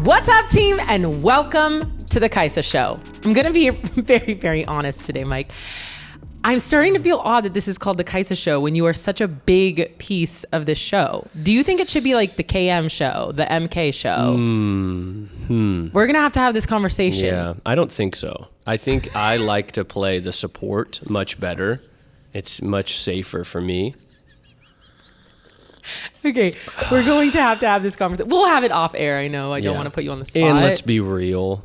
What's up, team, and welcome to the Kaisa Show. I'm going to be very, very honest today, Mike. I'm starting to feel odd that this is called the Kaisa Show when you are such a big piece of this show. Do you think it should be like the KM show, the MK show? We're going to have this conversation. Yeah, I don't think so. I think I like to play the support much better. It's much safer for me. Okay, we're going to have this conversation. We'll have it off air. I know. I don't want to put you on the spot. And let's be real.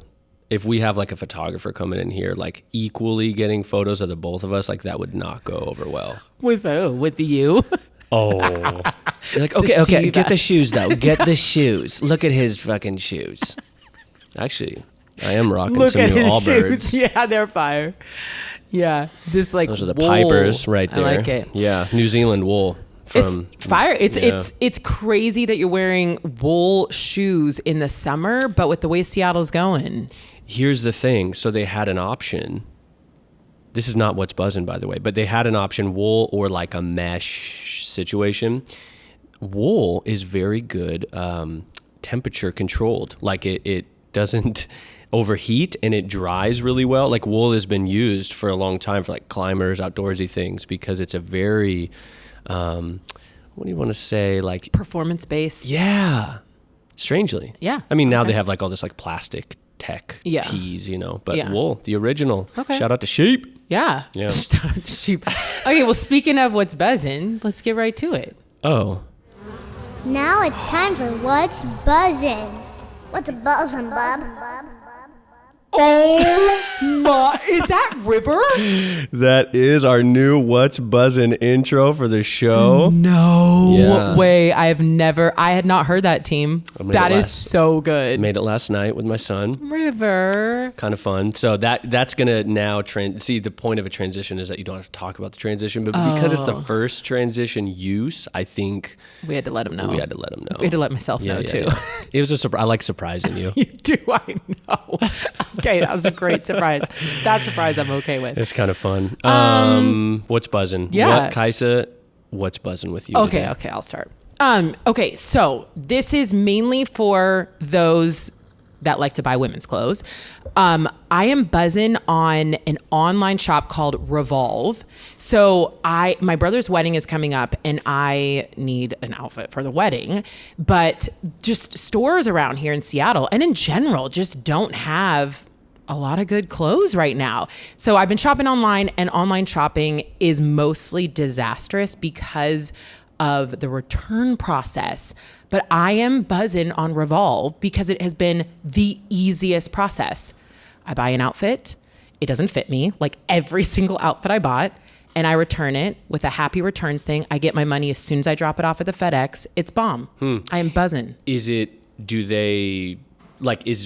If we have like a photographer coming in here, like equally getting photos of the both of us, like that would not go over well. With you? Oh. You're like, okay, get the shoes though. Get the shoes. Look at his fucking shoes. Actually, I am rocking some new Allbirds. Shoes. Yeah, they're fire. Yeah, this like those are the wool. Pipers right there. I like it. Yeah, New Zealand wool. It's fire. It's crazy that you're wearing wool shoes in the summer, but with the way Seattle's going. Here's the thing. So they had an option. This is not what's buzzing, by the way, but they had an option, wool or like a mesh situation. Wool is very good temperature controlled. Like it doesn't overheat and it dries really well. Like wool has been used for a long time for like climbers, outdoorsy things, because it's a very... what do you want to say? Like performance based. Yeah. Strangely. Yeah. I mean, now they have like all this like plastic tech tees, you know, but wool, the original. Okay. Shout out to sheep. Yeah. Yeah. Shout out to sheep. Okay. Well, speaking of what's buzzing, let's get right to it. Oh. Now it's time for What's Buzzing. What's buzzing, bub? Oh my, is that River? That is our new What's Buzzin' intro for the show. No way. I had not heard that, team. That is so good. Made it last night with my son. River. Kind of fun. So that's going to now, see, the point of a transition is that you don't have to talk about the transition, but because it's the first transition use, I think... We had to let him know. We had to let him know. We had to let myself know, too. Yeah. It was a surprise. I like surprising you. You do, I know. Okay, that was a great surprise. That surprise I'm okay with. It's kind of fun. What's buzzing? Yeah. Kaisa, what's buzzing with you Okay, today? okay, I'll start. Okay, so this is mainly for those that like to buy women's clothes. I am buzzing on an online shop called Revolve. So my brother's wedding is coming up and I need an outfit for the wedding, but just stores around here in Seattle and in general just don't have a lot of good clothes right now. So I've been shopping online, and online shopping is mostly disastrous because of the return process. But I am buzzing on Revolve because it has been the easiest process. I buy an outfit, it doesn't fit me, like every single outfit I bought, and I return it with a happy returns thing. I get my money as soon as I drop it off at the FedEx. It's bomb. I am buzzing. Is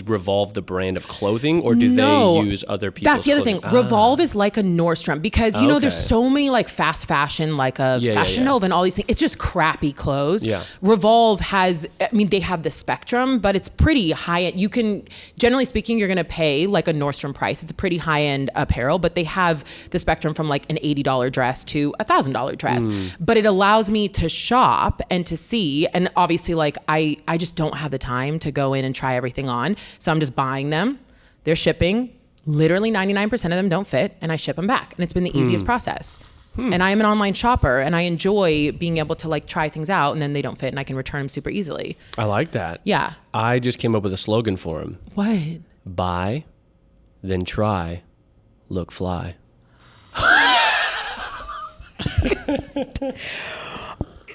Revolve the brand of clothing, or do they use other people's That's the other clothing? thing. Revolve is like a Nordstrom because, there's so many like fast fashion, like a Fashion Nova and all these things. It's just crappy clothes. Yeah. Revolve they have the spectrum, but it's pretty high end. You can, generally speaking, you're going to pay like a Nordstrom price. It's a pretty high end apparel, but they have the spectrum from like an $80 dress to a $1,000 dress. But it allows me to shop and to see. And obviously, like I just don't have the time to go in and try everything on. So I'm just buying them. They're shipping. Literally 99% of them don't fit, and I ship them back. And it's been the easiest process. And I am an online shopper, and I enjoy being able to like try things out, and then they don't fit, and I can return them super easily. I like that. Yeah. I just came up with a slogan for him. What? Buy, then try, look fly.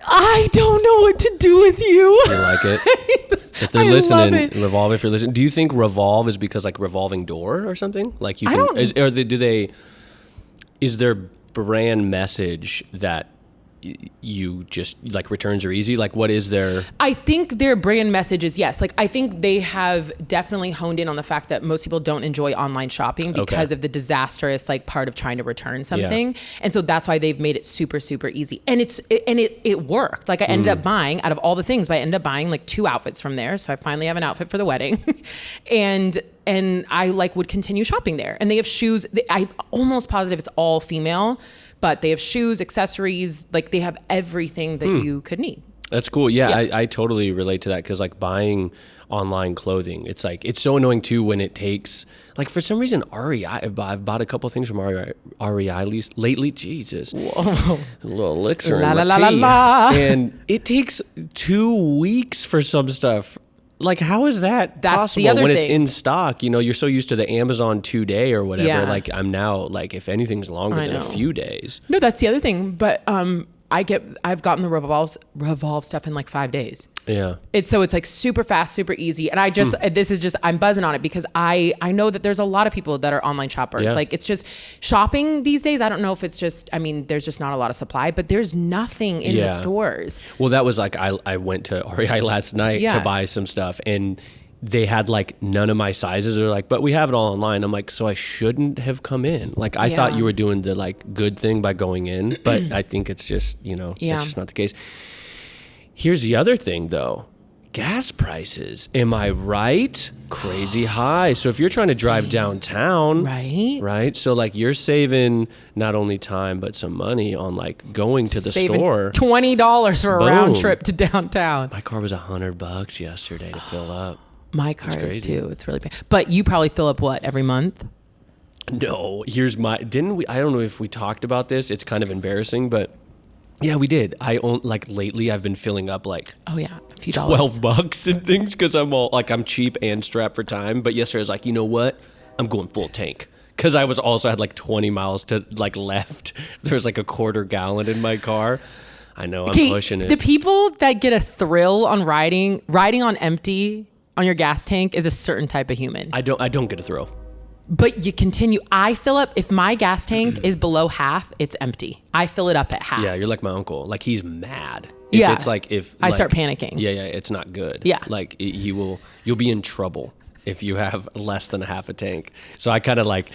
I don't know what to do with you. You like it? If they're listening, Revolve, if you're listening, do you think Revolve is because like revolving door or something? Like you can, is their brand message that you just like returns are easy? Like what is their... I think their brand message is yes. Like I think they have definitely honed in on the fact that most people don't enjoy online shopping because of the disastrous like part of trying to return something. Yeah. And so that's why they've made it super, super easy. And it worked. Like I ended up buying, out of all the things, but I ended up buying like 2 outfits from there. So I finally have an outfit for the wedding. and I like would continue shopping there. And they have shoes. I'm almost positive it's all female, but they have shoes, accessories, like they have everything that you could need. That's cool. Yeah, Yeah. I totally relate to that because like buying online clothing, it's like it's so annoying too when it takes like for some reason REI. I've bought a couple things from REI lately. Jesus, Whoa. a little elixir La in la my la la tea. la. And it takes 2 weeks for some stuff. Like, how is that That's possible the other when it's thing. in stock? You know, you're so used to the Amazon 2-day or whatever. Yeah. Like, I'm now like, if anything's longer I than a know. few days. No, that's the other thing. But I've gotten the Revolve stuff in like 5 days. Yeah. It's like super fast, super easy. And I just, I'm buzzing on it because I know that there's a lot of people that are online shoppers. Yeah. Like it's just shopping these days. I don't know if it's just, I mean, there's just not a lot of supply, but there's nothing in the stores. Well, that was like, I went to REI last night to buy some stuff and they had like none of my sizes. They're like, but we have it all online. I'm like, so I shouldn't have come in. Like I thought you were doing the like good thing by going in, but I think it's just, it's just not the case. Here's the other thing though. Gas prices. Am I right? Crazy high. So if you're trying to drive downtown, right? So like you're saving not only time, but some money on like going to the Saving store. $20 for a round Boom. trip to downtown. My car was $100 yesterday to fill up. My car is crazy. too. It's really bad. But you probably fill up what, every month? No, here's my, didn't we, I don't know if we talked about this. It's kind of embarrassing, but yeah, we did. Like lately I've been filling up like Oh yeah, a few dollars. $12 and things because I'm cheap and strapped for time. But yesterday I was like, you know what? I'm going full tank. Because I had like 20 miles to like left. There's like a quarter gallon in my car. I know, I'm pushing it. The people that get a thrill on riding on empty on your gas tank is a certain type of human. I don't get a thrill. But you continue. I fill up, if my gas tank is below half, it's empty. I fill it up at half. Yeah, you're like my uncle. Like he's mad. Yeah. It's like I start panicking. Yeah, it's not good. Yeah. Like you'll be in trouble if you have less than a half a tank. So I kind of like,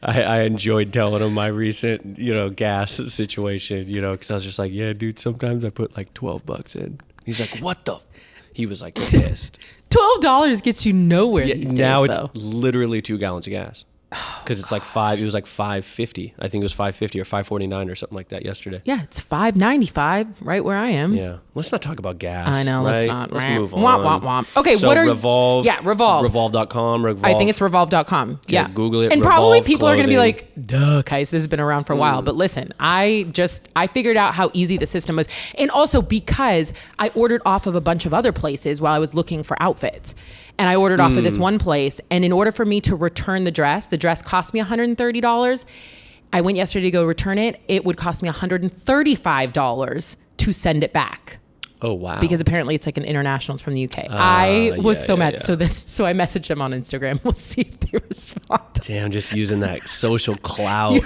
I enjoyed telling him my recent, gas situation, because I was just like, yeah, dude, sometimes I put like $12 in. He's like, what the? He was like pissed. $12 gets you nowhere these days, now it's though. literally 2 gallons of gas. Because it's like it was like $5.50. I think it was $5.50 or $5.49 or something like that yesterday. Yeah, it's $5.95 right where I am. Yeah. Let's not talk about gas. I know, right? let's not. Let's move on. Womp, womp, womp. Okay, so what are Revolve? Yeah, Revolve. Revolve.com. Revolve. I think it's revolve.com. Yeah. Google it. And probably Revolve people are going to be clothing. like, duh, Kais, this has been around for a while. But listen, I figured out how easy the system was. And also because I ordered off of a bunch of other places while I was looking for outfits. And I ordered off of this one place. And in order for me to return the dress cost me $130. I went yesterday to go return it. It would cost me $135 to send it back. Oh, wow. Because apparently it's like an international. It's from the UK. I was so mad. Yeah. So I messaged them on Instagram. We'll see if they respond. Damn, just using that social clout.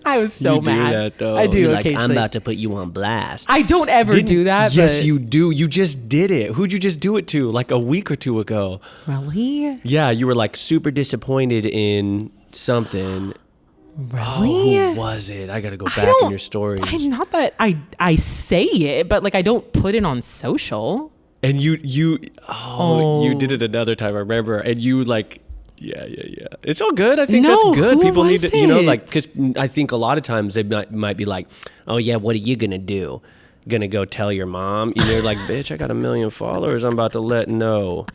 I was so mad. Do that, though. I do You're like, occasionally. I'm about to put you on blast. I don't ever do that. Yes, but you do. You just did it. Who'd you just do it to? Like a week or two ago. Really? Yeah, you were like super disappointed in something. Really? Oh, who was it? I got to go back in your stories. I'm not that I say it, but like I don't put it on social. And you did it another time, I remember. And you like, yeah. It's all good. I think that's good. People need to, like, because I think a lot of times they might be like, oh yeah, what are you going to do? Gonna go tell your mom? You're like, bitch, I got 1 million followers. I'm about to let know.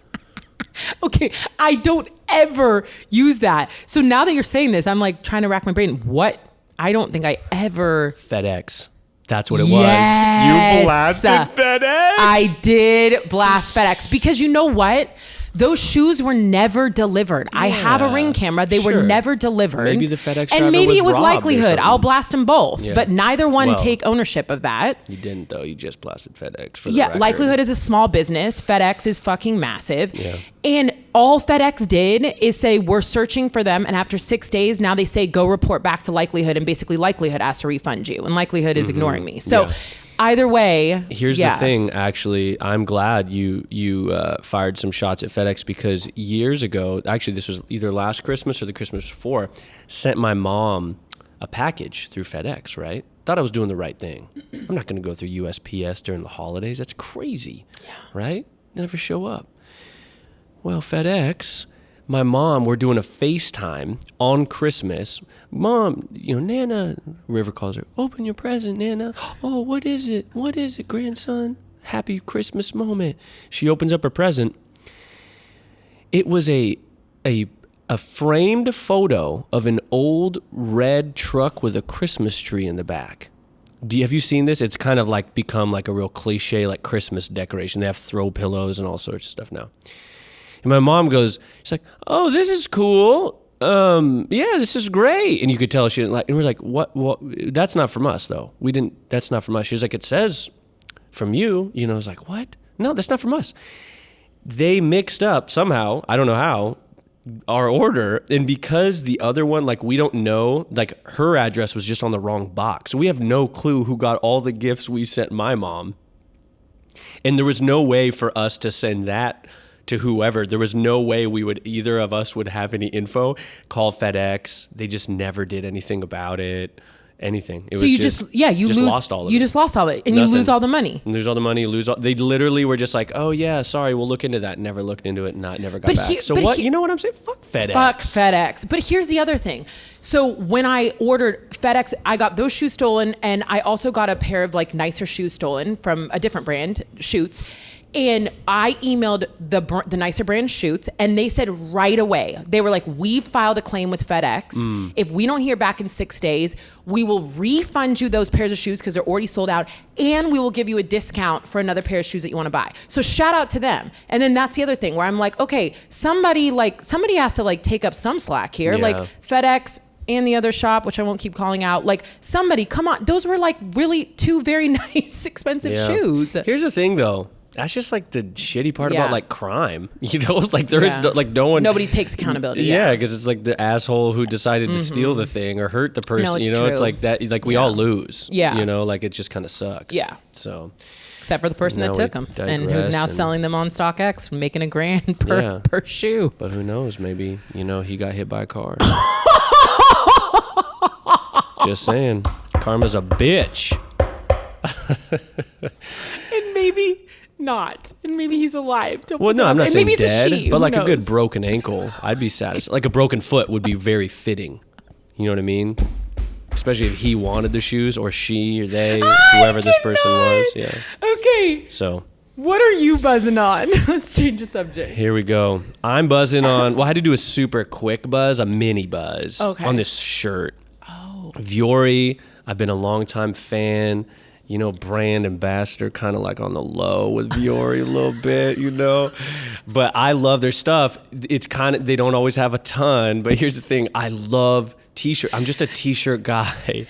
Okay, I don't ever use that. So now that you're saying this, I'm like trying to rack my brain. What? I don't think I ever. FedEx. That's what it Yes. was. You blasted FedEx. I did blast FedEx because you know what? Those shoes were never delivered. I have a Ring camera. They were never delivered. Maybe the FedEx driver and maybe was it was robbed or likelihood. something. I'll blast them both, Yeah. but neither one Well, take ownership of that. You didn't though. You just blasted FedEx for the record. Likelihood is a small business. FedEx is fucking massive. Yeah. And all FedEx did is say, we're searching for them. And after 6 days, now they say, go report back to Likelihood. And basically Likelihood has to refund you. And Likelihood is ignoring me. So Yeah. either way. Here's the thing, actually. I'm glad you fired some shots at FedEx because years ago, actually this was either last Christmas or the Christmas before, sent my mom a package through FedEx, right? Thought I was doing the right thing. I'm not going to go through USPS during the holidays. That's crazy, right? Never show up. Well, FedEx, my mom, we're doing a FaceTime on Christmas. Mom, Nana, River calls her, open your present, Nana. Oh, what is it? What is it, grandson? happy Christmas moment. She opens up her present. It was a framed photo of an old red truck with a Christmas tree in the back. Have you seen this? It's kind of like become like a real cliche, like Christmas decoration. They have throw pillows and all sorts of stuff now. And my mom goes, she's like, oh, this is cool. Yeah, this is great. And you could tell she didn't like, and we're like, what, that's not from us though. That's not from us. She's like, it says from you, I was like, what? No, that's not from us. They mixed up somehow, I don't know how, our order, and because the other one, like, we don't know, like, her address was just on the wrong box. So we have no clue who got all the gifts we sent my mom. And there was no way for us to send that to whoever. There was no way either of us would have any info. Call FedEx. They just never did anything about it. Anything. It so was you lost all of it. You just lost all of it, and Nothing. you lose all the money. Lose all the money. They literally were just like, oh yeah, sorry, we'll look into that. Never looked into it. Never got back. So what? You know what I'm saying? Fuck FedEx. Fuck FedEx. But here's the other thing. So when I ordered FedEx, I got those shoes stolen, and I also got a pair of like nicer shoes stolen from a different brand, Schutz. And I emailed the nicer brand Schutz, and they said right away, they were like, we filed a claim with FedEx. If we don't hear back in 6 days, we will refund you those pairs of shoes because they're already sold out, and we will give you a discount for another pair of shoes that you want to buy. So shout out to them. And then that's the other thing where I'm like, okay, somebody has to like take up some slack here. Yeah. Like FedEx and the other shop, which I won't keep calling out, like somebody, come on. Those were like really two very nice, expensive shoes. Here's the thing though. That's just like the shitty part Yeah. about like crime, like there is no one. Nobody takes accountability. Yeah, because it's like the asshole who decided to steal the thing or hurt the person. No, it's It's true. like that. Like we all lose. Yeah. Like it just kind of sucks. Yeah. So. Except for the person Now that we took them and who's digress now and- selling them on StockX, making $1,000 Yeah. per shoe. But who knows? Maybe he got hit by a car. Just saying, karma's a bitch. And maybe not. And maybe he's alive. Well, no, I'm not and saying maybe dead, it's a she. but Who like a good knows? broken ankle, I'd be satisfied. Like a broken foot would be very fitting. You know what I mean? Especially if he wanted the shoes, or she, or they, whoever this person was. Yeah. Okay. So What are you buzzing on? Let's change the subject. here we go. I'm buzzing on. Well, I had to do a super quick buzz, a mini buzz Okay. on this shirt. Oh. Viore. I've been a long time fan. Brand ambassador, kind of like on the low with Viore a little bit, But I love their stuff. It's they don't always have a ton, but here's the thing. I love t-shirt. I'm just a t-shirt guy.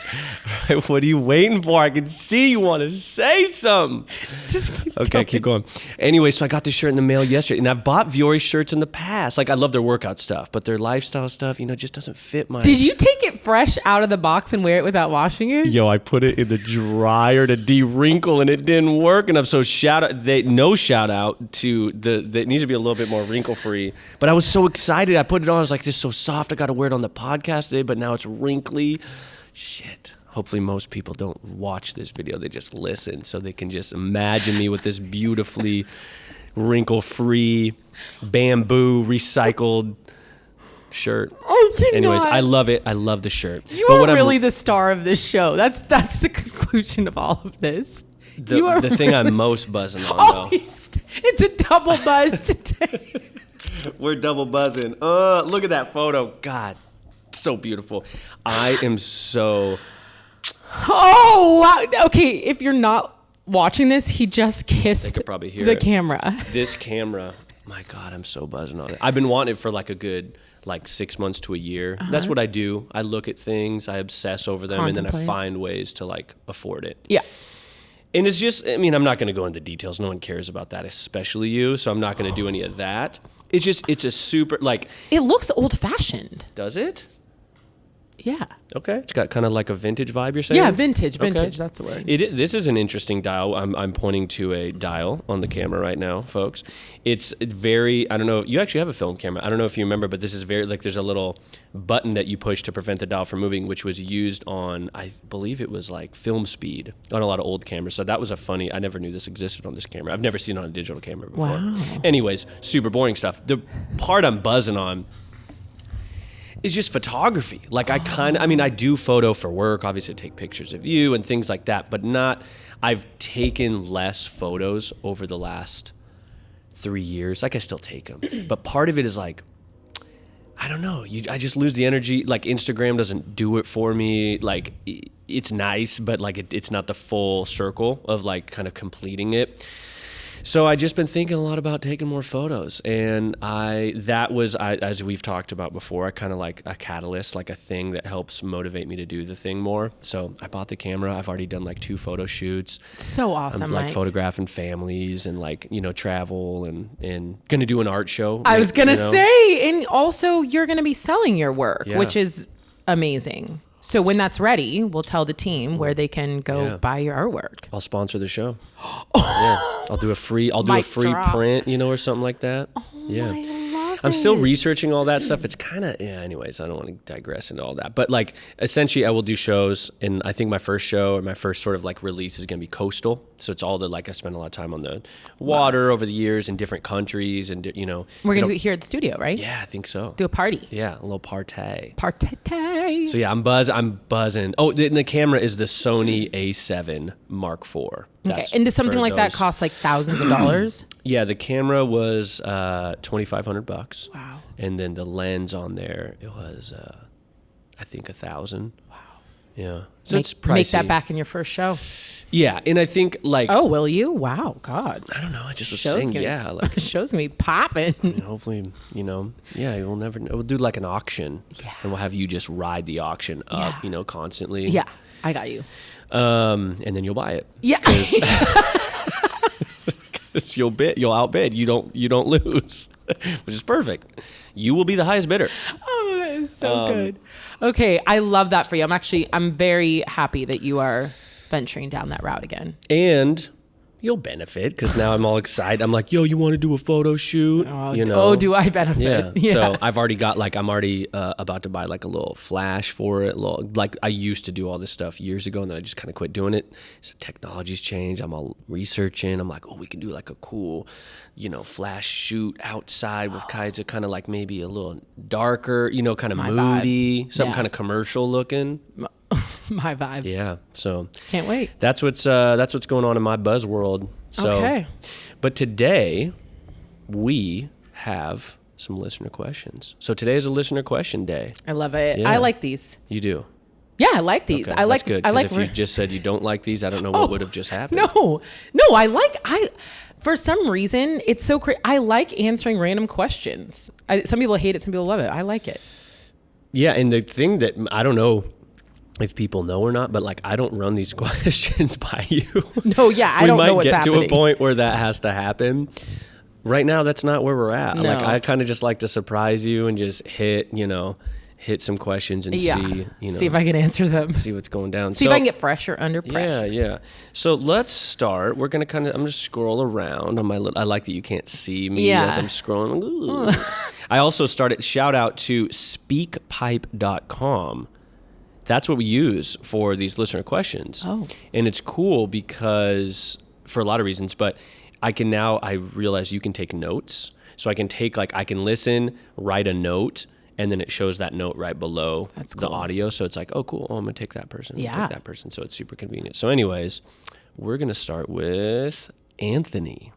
Right? What are you waiting for? I can see you want to say something. Just keep Okay, going. keep going. Anyway, so I got this shirt in the mail yesterday, and I've bought Viore shirts in the past. Like, I love their workout stuff, but their lifestyle stuff, just doesn't fit my... Did you take it fresh out of the box and wear it without washing it? Yo, I put it in the dryer to de-wrinkle, and it didn't work enough. So no shout out to it needs to be a little bit more wrinkle-free. But I was so excited. I put it on. I was like, this is so soft. I got to wear it on the podcast today, but now it's wrinkly. Shit. Hopefully most people don't watch this video. They just listen so they can just imagine me with this beautifully wrinkle-free, bamboo, recycled shirt. I cannot. Anyways, I love it. I love the shirt. You But are what I'm- really the star of this show. That's the conclusion of all of this. You are the thing I'm most buzzing on, Oh, though. it's a double buzz today. We're double buzzing. Look at that photo. God, so beautiful. I am so... Oh, wow. Okay, if you're not watching this, he just kissed could probably hear the it. camera. This camera, my God, I'm so buzzing on it. I've been wanting it for like a good 6 months to a year. That's what I do. I look at things, I obsess over them, and then I Contemplate. find ways to afford it. Yeah. And it's just, I'm not going to go into details. No one cares about that, especially you. So I'm not going to do any of that. It's a super, It looks old-fashioned. does it? Yeah. Okay. It's got kind of like a vintage vibe, you're saying? Yeah, vintage. Okay. That's the word. This is an interesting dial. I'm pointing to a dial on the camera right now, folks. It's very, I don't know, you actually have a film camera. I don't know if you remember, but this is very, there's a little button that you push to prevent the dial from moving, which was used on, I believe it was film speed on a lot of old cameras. So that was I never knew this existed on this camera. I've never seen it on a digital camera before. Wow. Anyways, super boring stuff. The part I'm buzzing on, is just photography. Like I mean, I do photo for work, obviously I take pictures of you and things like that, but I've taken less photos over the last 3 years. Like I still take them, but part of it is like, I don't know. I just lose the energy. Like Instagram doesn't do it for me. Like it's nice, but like it's not the full circle of like kind of completing it. So I just been thinking a lot about taking more photos, and as we've talked about before, I kind of like a catalyst, like a thing that helps motivate me to do the thing more. So I bought the camera. I've already done like 2 photo shoots. So awesome. I'm like photographing families and like, travel and gonna do an art show. I was gonna say, and also you're gonna be selling your work, which is amazing. So when that's ready, we'll tell the team where they can go buy your artwork. I'll sponsor the show. I'll do a free print, or something like that. I'm still researching all that stuff. It's kind of, anyways, I don't want to digress into all that. But like, essentially, I will do shows. And I think my first show or my first sort of like release is going to be coastal. So it's all I spend a lot of time on the water over the years in different countries. And, We're going to do it here at the studio, right? Yeah, I think so. Do a party. Yeah, a little party. Party. So yeah, I'm buzzing. Oh, the camera is the Sony A7 Mark IV. Okay, and does something like that cost like thousands of dollars? Yeah, the camera was $2,500. Wow. And then the lens on there, it was I think $1,000. Wow. Yeah. So it's pricey. Make that back in your first show. Yeah, and I think like. Oh, will you? Wow, God. I don't know. I just was saying, like show's gonna be popping. Hopefully, we'll never know. We'll do like an auction, and we'll have you just ride the auction up, constantly. Yeah, I got you. And then you'll buy it. Yeah. Because you'll outbid. You don't lose, which is perfect. You will be the highest bidder. Oh, that is so good. Okay, I love that for you. I'm very happy that you are venturing down that route again. And you'll benefit because now I'm all excited. I'm like, yo, you want to do a photo shoot? Oh, do I benefit? Yeah. So I've already got I'm already about to buy like a little flash for it. Like I used to do all this stuff years ago and then I just kind of quit doing it. So technology's changed. I'm all researching. I'm like, oh, we can do like a cool, flash shoot outside with Kaisa, kind of like maybe a little darker, kind of moody, something kind of commercial looking. My vibe. Yeah. So can't wait. That's what's going on in my buzz world. So, okay. But today we have some listener questions. So today is a listener question day. I love it. Yeah. I like these. You do? Yeah, I like these. Okay, that's good. If you just said you don't like these, I don't know what would have just happened. No, for some reason, it's so crazy. I like answering random questions. Some people hate it. Some people love it. I like it. Yeah. And the thing that I don't know if people know or not, but like I don't run these questions by you. No, yeah, I don't know what's happening. We might get to a point where that has to happen. Right now, that's not where we're at. No. Like I kind of just like to surprise you and just hit some questions and see if I can answer them. See what's going down. See if I can get fresh or under pressure. Yeah. So let's start. We're gonna I'm gonna scroll around on my. I like that you can't see me as I'm scrolling. I also started. Shout out to speakpipe.com. That's what we use for these listener questions. Oh. And it's cool because for a lot of reasons, but I realize you can take notes. So I can I can listen, write a note, and then it shows that note right below the audio. So it's like, oh, cool. Oh, I'm going to take that person. Take that person. So it's super convenient. So anyways, we're going to start with Anthony.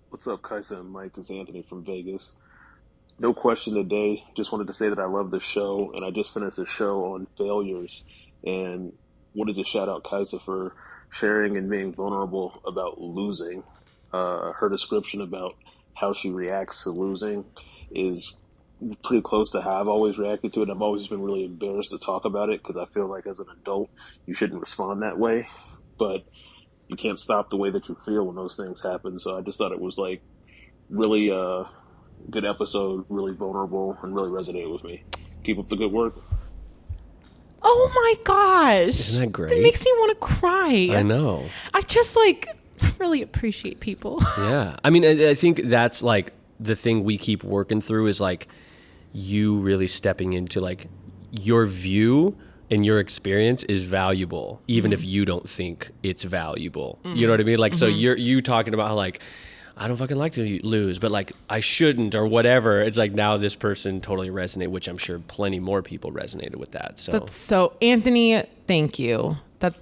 What's up, Kaisa and Mike? It's Anthony from Vegas. No question today. Just wanted to say that I love the show, and I just finished a show on failures, and wanted to shout out Kaisa for sharing and being vulnerable about losing. Her description about how she reacts to losing is pretty close to how I've always reacted to it. I've always been really embarrassed to talk about it because I feel like as an adult, you shouldn't respond that way, but you can't stop the way that you feel when those things happen. So I just thought it was like really good episode, really vulnerable, and really resonated with me. Keep up the good work. Oh my gosh. Isn't that great? It makes me want to cry. I know. I just really appreciate people. Yeah. I mean, I think that's like the thing we keep working through is like you really stepping into like your view and your experience is valuable, even if you don't think it's valuable. You know what I mean? Like, so you talking about how like, I don't fucking like to lose, but like I shouldn't or whatever. It's like now this person totally resonated, which I'm sure plenty more people resonated with that. So That's so, Anthony, thank you.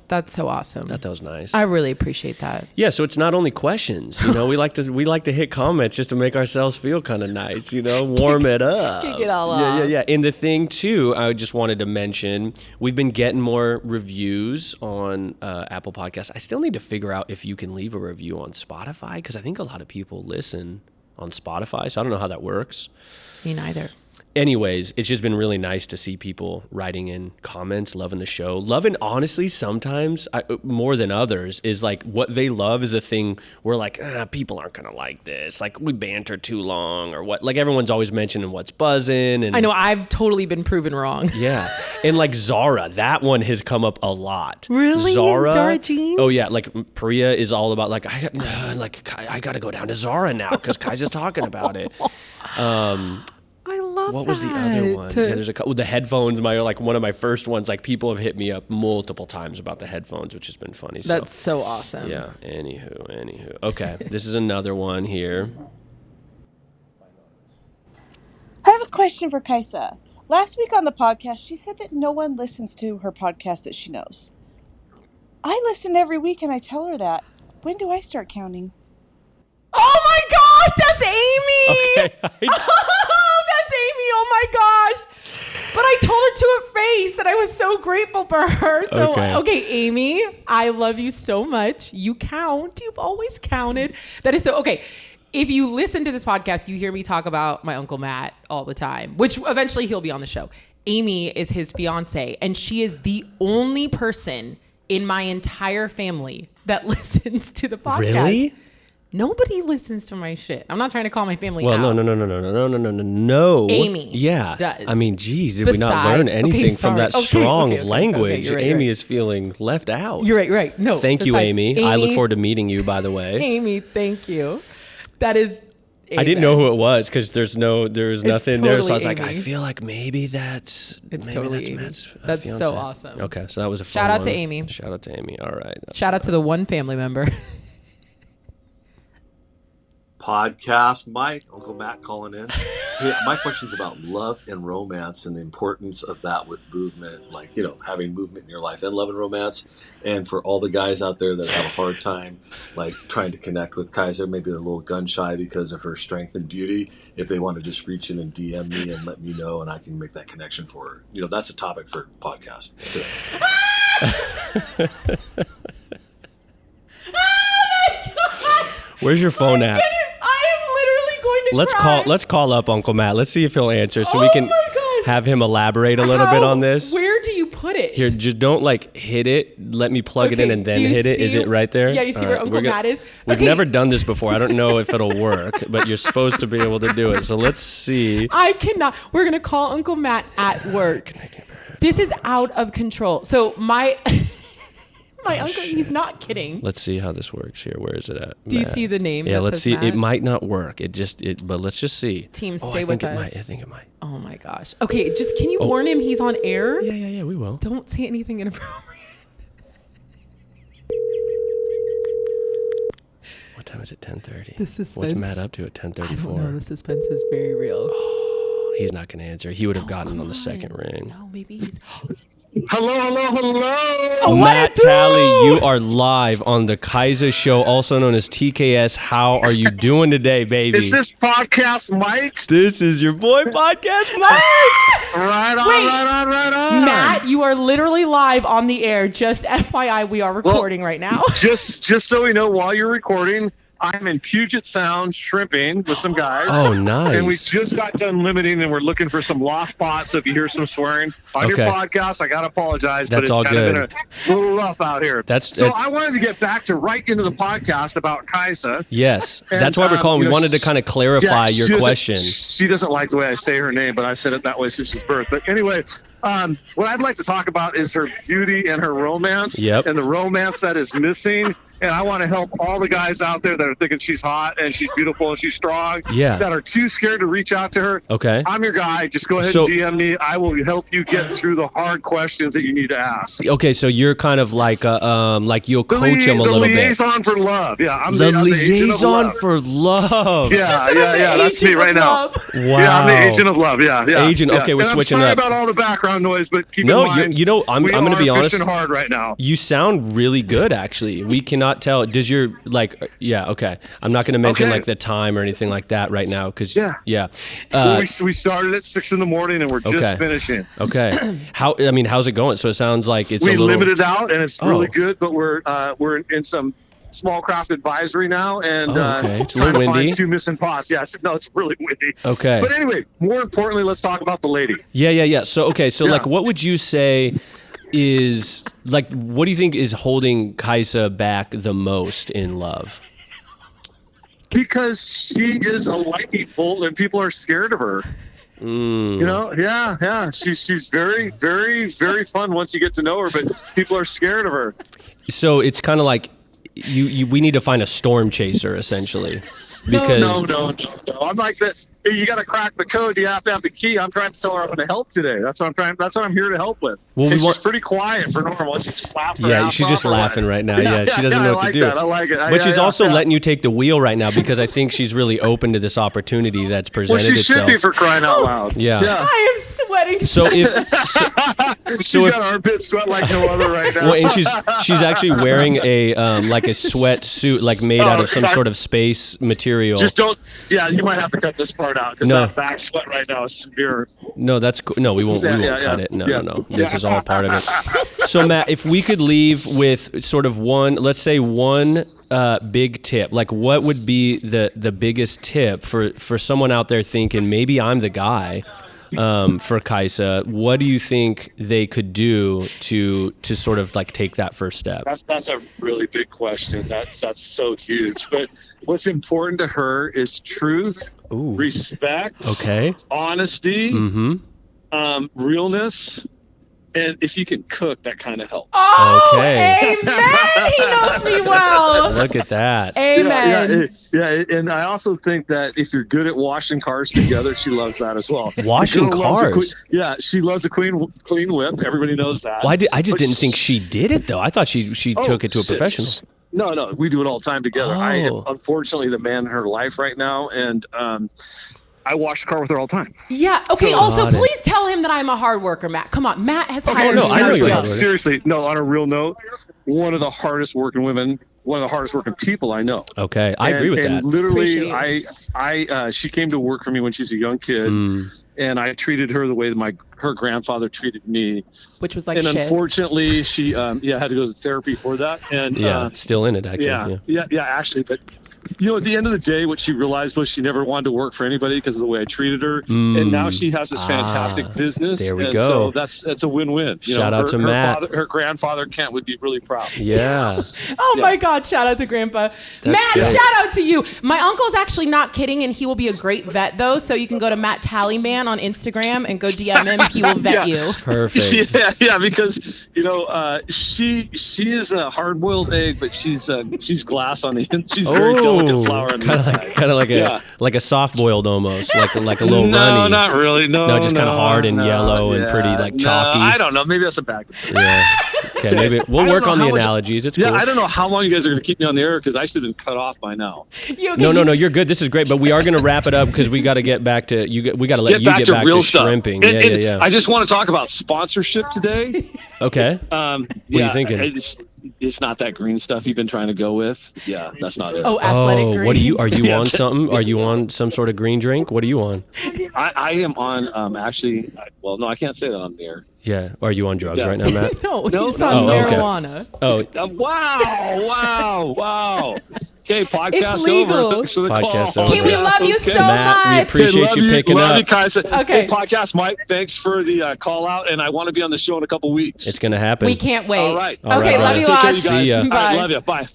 That's so awesome. that was nice. I really appreciate that. Yeah, so it's not only questions. You know, we like to hit comments just to make ourselves feel kind of nice. You know, warm it up. Kick it all Yeah, off. yeah, yeah. And the thing too, I just wanted to mention, we've been getting more reviews on Apple Podcasts. I still need to figure out if you can leave a review on Spotify because I think a lot of people listen on Spotify. So I don't know how that works. Me neither. Anyways, it's just been really nice to see people writing in comments, loving the show. Loving, honestly, sometimes, more than others, is like what they love is a thing where like, people aren't going to like this. Like we banter too long or what. Like everyone's always mentioning what's buzzing. And I know, I've totally been proven wrong. yeah. And like Zara, that one has come up a lot. Really? Zara jeans? Oh yeah. Like Priya is all about like, I got to go down to Zara now because Kaisa's talking about it. I love What was the other one? Yeah, there's a couple. The headphones, one of my first ones. Like people have hit me up multiple times about the headphones, which has been funny. That's so awesome. Yeah. Anywho. Okay, this is another one here. I have a question for Kaisa. Last week on the podcast, she said that no one listens to her podcast that she knows. I listen every week and I tell her that. When do I start counting? Oh my gosh, that's Amy! Okay. That's Amy, oh my gosh. But I told her to her face and I was so grateful for her. So, okay, Amy, I love you so much. You count. You've always counted. That is so, okay. If you listen to this podcast, you hear me talk about my Uncle Matt all the time, which eventually he'll be on the show. Amy is his fiance, and she is the only person in my entire family that listens to the podcast. Really? Nobody listens to my shit. I'm not trying to call my family out. Well, no. Amy Yeah. does. I mean, geez, did we not learn anything from that strong language? You're right, Amy is feeling left out. You're right. No. Thank you, Amy. I look forward to meeting you, by the way. Amy, thank you. That is. Amen. I didn't know who it was because there's nothing there. So I was like, Amy. I feel like maybe that's totally Amy. Matt's That's fiance. so awesome. Okay, so that was a fun Shout out one. to Amy. Shout out to Amy. All right. Shout out to the one family member. Podcast Mike, Uncle Matt calling in. Hey, my question's about love and romance and the importance of that with movement, like, having movement in your life and love and romance. And for all the guys out there that have a hard time, like trying to connect with Kaisa, maybe they're a little gun shy because of her strength and beauty. If they want to just reach in and DM me and let me know and I can make that connection for her. That's a topic for podcast today. Where's your phone at? Let's call up Uncle Matt. Let's see if he'll answer so we can have him elaborate a little bit on this. Where do you put it? Here, just don't hit it. Let me plug it in and then hit it. Is it right there? Yeah, you see where Uncle Matt is? We've never done this before. I don't know if it'll work, but you're supposed to be able to do it. So let's see. I cannot. We're going to call Uncle Matt at work. This is out of control. So my uncle, he's not kidding. Let's see how this works here. Where is it at? Do you see the name? Yeah, let's see. Matt? It might not work. But let's just see. Team, stay with us. I think it might. Oh my gosh. Okay, just can you warn him he's on air? Yeah, we will. Don't say anything inappropriate. What time is it? 10:30. The suspense. What's Matt up to at 10:34? I don't know. The suspense is very real. Oh, he's not going to answer. He would have gotten on the second ring. No, maybe he's... Hello. Oh, Matt Talley, you are live on the Kaisa Show, also known as TKS. How are you doing today, baby? Is this Podcast Mike? This is your boy, Podcast Mike. Right on. Matt, you are literally live on the air. Just FYI, we are recording right now. Just so we know, while you're recording, I'm in Puget Sound shrimping with some guys. Oh, nice. And we just got done limiting, and we're looking for some lost spots. So if you hear some swearing on your podcast, I got to apologize. That's but all it's good. Been it's a little rough out here. I wanted to get back to right into the podcast about Kaisa. Yes. And, that's why we're calling. We wanted to kind of clarify your question. She doesn't like the way I say her name, but I've said it that way since she's birth. But anyway, what I'd like to talk about is her beauty and her romance. Yep. And the romance that is missing. and I want to help all the guys out there that are thinking she's hot and she's beautiful and she's strong, Yeah. that are too scared to reach out to her. Okay. I'm your guy. Just go ahead and DM me. I will help you get through the hard questions that you need to ask. Okay, so you're kind of like you'll coach them a little bit. The liaison for love. Yeah, I'm The the agent of liaison love. for love. Yeah, that's me right now. Wow. Yeah, I'm the agent of love. Yeah. Agent. Yeah. Okay, we're And switching I'm sorry up. about all the background noise, but keep in No, mind, I'm going to be honest. fishing hard right now. You sound really good, actually. We cannot tell. Does your yeah? Okay. I'm not going to mention Okay. like the time or anything like that right now because Yeah. We started at 6 a.m. and we're just finishing. Okay. How's it going? So it sounds like it's We a little limited out and it's really Oh. good, but we're in some small craft advisory now and okay. It's a trying little to windy. find 2 missing pots. Yeah, it's really windy. Okay. But anyway, more importantly, let's talk about the lady. Yeah. So Yeah. like, what would you say is like? What do you think is holding Kaisa back the most in love? Because she is a lightning bolt and people are scared of her. You know, yeah. She's very, very, very fun once you get to know her, but people are scared of her. So it's kind of like we need to find a storm chaser essentially, because No. I'm like that. Hey, you got to crack the code. You have to have the key. I'm trying to tell her I'm going to help today. That's what I'm here to help with. Well, And she's pretty quiet for normal. She's just laughing. yeah, she's just laughing right now. Yeah, she doesn't know what to do. I like it. But she's also letting you take the wheel right now because I think she's really open to this opportunity that's presented Well, she itself. should be for crying out loud. Yeah. I am sweating. So She's got armpit sweat like no other right now. well, and she's actually wearing a like a sweat suit like made out of some sort of space material. Just don't. Yeah, you might have to cut this part out because No. that back sweat right now is severe. No, that's cool. No, we won't. We won't cut it. No. This is all part of it. So Matt, if we could leave with sort of one, let's say one big tip, like what would be the biggest tip for someone out there thinking maybe I'm the guy for Kaisa? What do you think they could do to sort of like take that first step? That's a really big question. That's so huge. But what's important to her is truth, respect, honesty, realness, and if you can cook, that kind of helps. Oh, Okay. amen. He knows me well. Look at that. Amen. Yeah, and I also think that if you're good at washing cars together, she loves that as well. Washing The girl loves cars? she loves a clean whip. Everybody knows that. Well, I just But didn't think she did it though. I thought she took it to a shit. professional. No, we do it all the time together. I am Oh. unfortunately the man in her life right now, and I wash the car with her all the time. Yeah. Okay. So- Also, Got it. please tell him that I'm a hard worker, Matt. Come on, Matt has hired no, me. I know on you're a show. hard worker. Seriously, no. On a real note, one of the hardest working women, one of the hardest working people I know. Okay, I agree with and that. Literally, Appreciate she came to work for me when she was a young kid, and I treated her the way that her grandfather treated me. Which was like And shit. unfortunately, she had to go to therapy for that. And Still in it actually. yeah, actually, but. You know, at the end of the day, what she realized was she never wanted to work for anybody because of the way I treated her, and now she has this fantastic business. There we and go. So that's a win-win. You Shout know, out to Matt. Her grandfather Kent would be really proud. Yeah. Oh my God! Shout out to Grandpa. Matt, great. shout out to you. My uncle's actually not kidding, and he will be a great vet though. So you can go to Matt Tallyman on Instagram and go DM him. He will vet you. Perfect. Yeah, because you know she is a hard-boiled egg, but she's glass on the end. She's very delicate flour on the inside. Kind of like a soft boiled almost, like a little No, runny. not really. No, just kind of hard and yellow and pretty like chalky. I don't know. Maybe that's a bad. Yeah. Okay, maybe we'll I don't work know on the how much- analogies. It's Yeah, cool. I don't know how long you guys are going to keep me on the air because I should have been cut off by now. No, you're good. This is great, but we are going to wrap it up because we got to get back to you. We got to let you get back real to stuff. shrimping. And Yeah. I just want to talk about sponsorship today. Okay. What are you thinking? It's not that green stuff you've been trying to go with. Yeah, that's not it. Oh, athletic greens. What are you on something? Are you on some sort of green drink? What are you on? I am on actually. Well, no, I can't say that on the air. Yeah. Are you on drugs right now, Matt? No, No, he's on no. Oh, okay. marijuana. Oh, Wow. Okay, podcast It's legal. over. Thanks for the Podcast call. over. Okay, we love you so Matt, we much. appreciate love you picking love up. you, Kaisa. Okay. Hey, podcast Mike, thanks for the call out, and I want to be on the show in a couple weeks. It's going to happen. We can't wait. All right. Okay, All love right. you Take care, lots. you guys. See ya. All Bye. right, love you. Bye.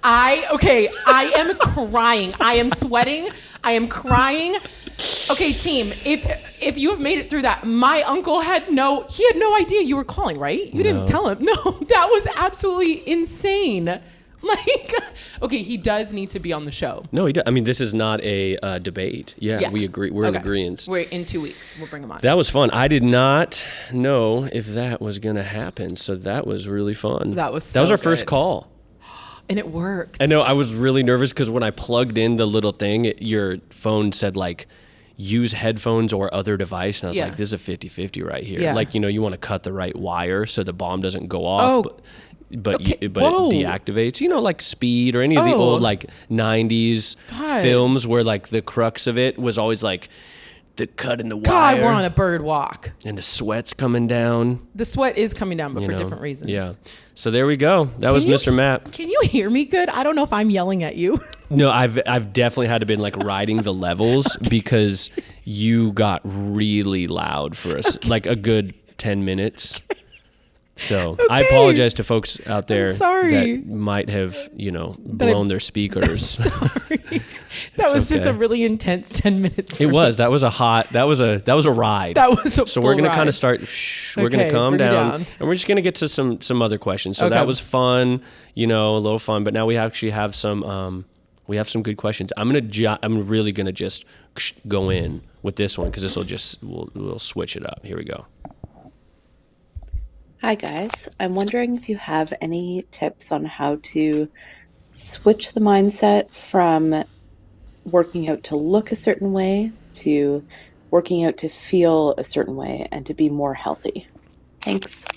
I am crying. I am sweating. I am crying. Okay, team, if you have made it through that, my uncle had no idea you were calling, right? You didn't tell him. No, that was absolutely insane. Like, okay, he does need to be on the show. No, he does. I mean, this is not a debate. Yeah, we agree. We're in agreement. We're in 2 weeks. We'll bring him on. That was fun. I did not know if that was going to happen. So that was really fun. That was our first call. And it worked. I know. I was really nervous because when I plugged in the little thing, your phone said like, use headphones or other device. And I was like, this is a 50-50 right here. Yeah. Like, you want to cut the right wire so the bomb doesn't go off. Oh. But it deactivates, like Speed or any of the old like 90s films where like the crux of it was always like the cut in the wire. God, we're on a bird walk. And the sweat's coming down. The sweat is coming down, but for different reasons. Yeah. So there we go. That was Mr. Matt. Can you hear me good? I don't know if I'm yelling at you. No, I've definitely had to been like riding the levels because you got really loud for us, like a good 10 minutes. So I apologize to folks out there that might have, blown their speakers. Sorry. That was just a really intense 10 minutes. It was. That was a ride. That was a ride. So we're going to kind of start, we're going to calm down and we're just going to get to some other questions. So that was fun, a little fun, but now we actually have some good questions. I'm really going to just go in with this one because this will we'll switch it up. Here we go. Hi guys, I'm wondering if you have any tips on how to switch the mindset from working out to look a certain way to working out to feel a certain way and to be more healthy. Thanks.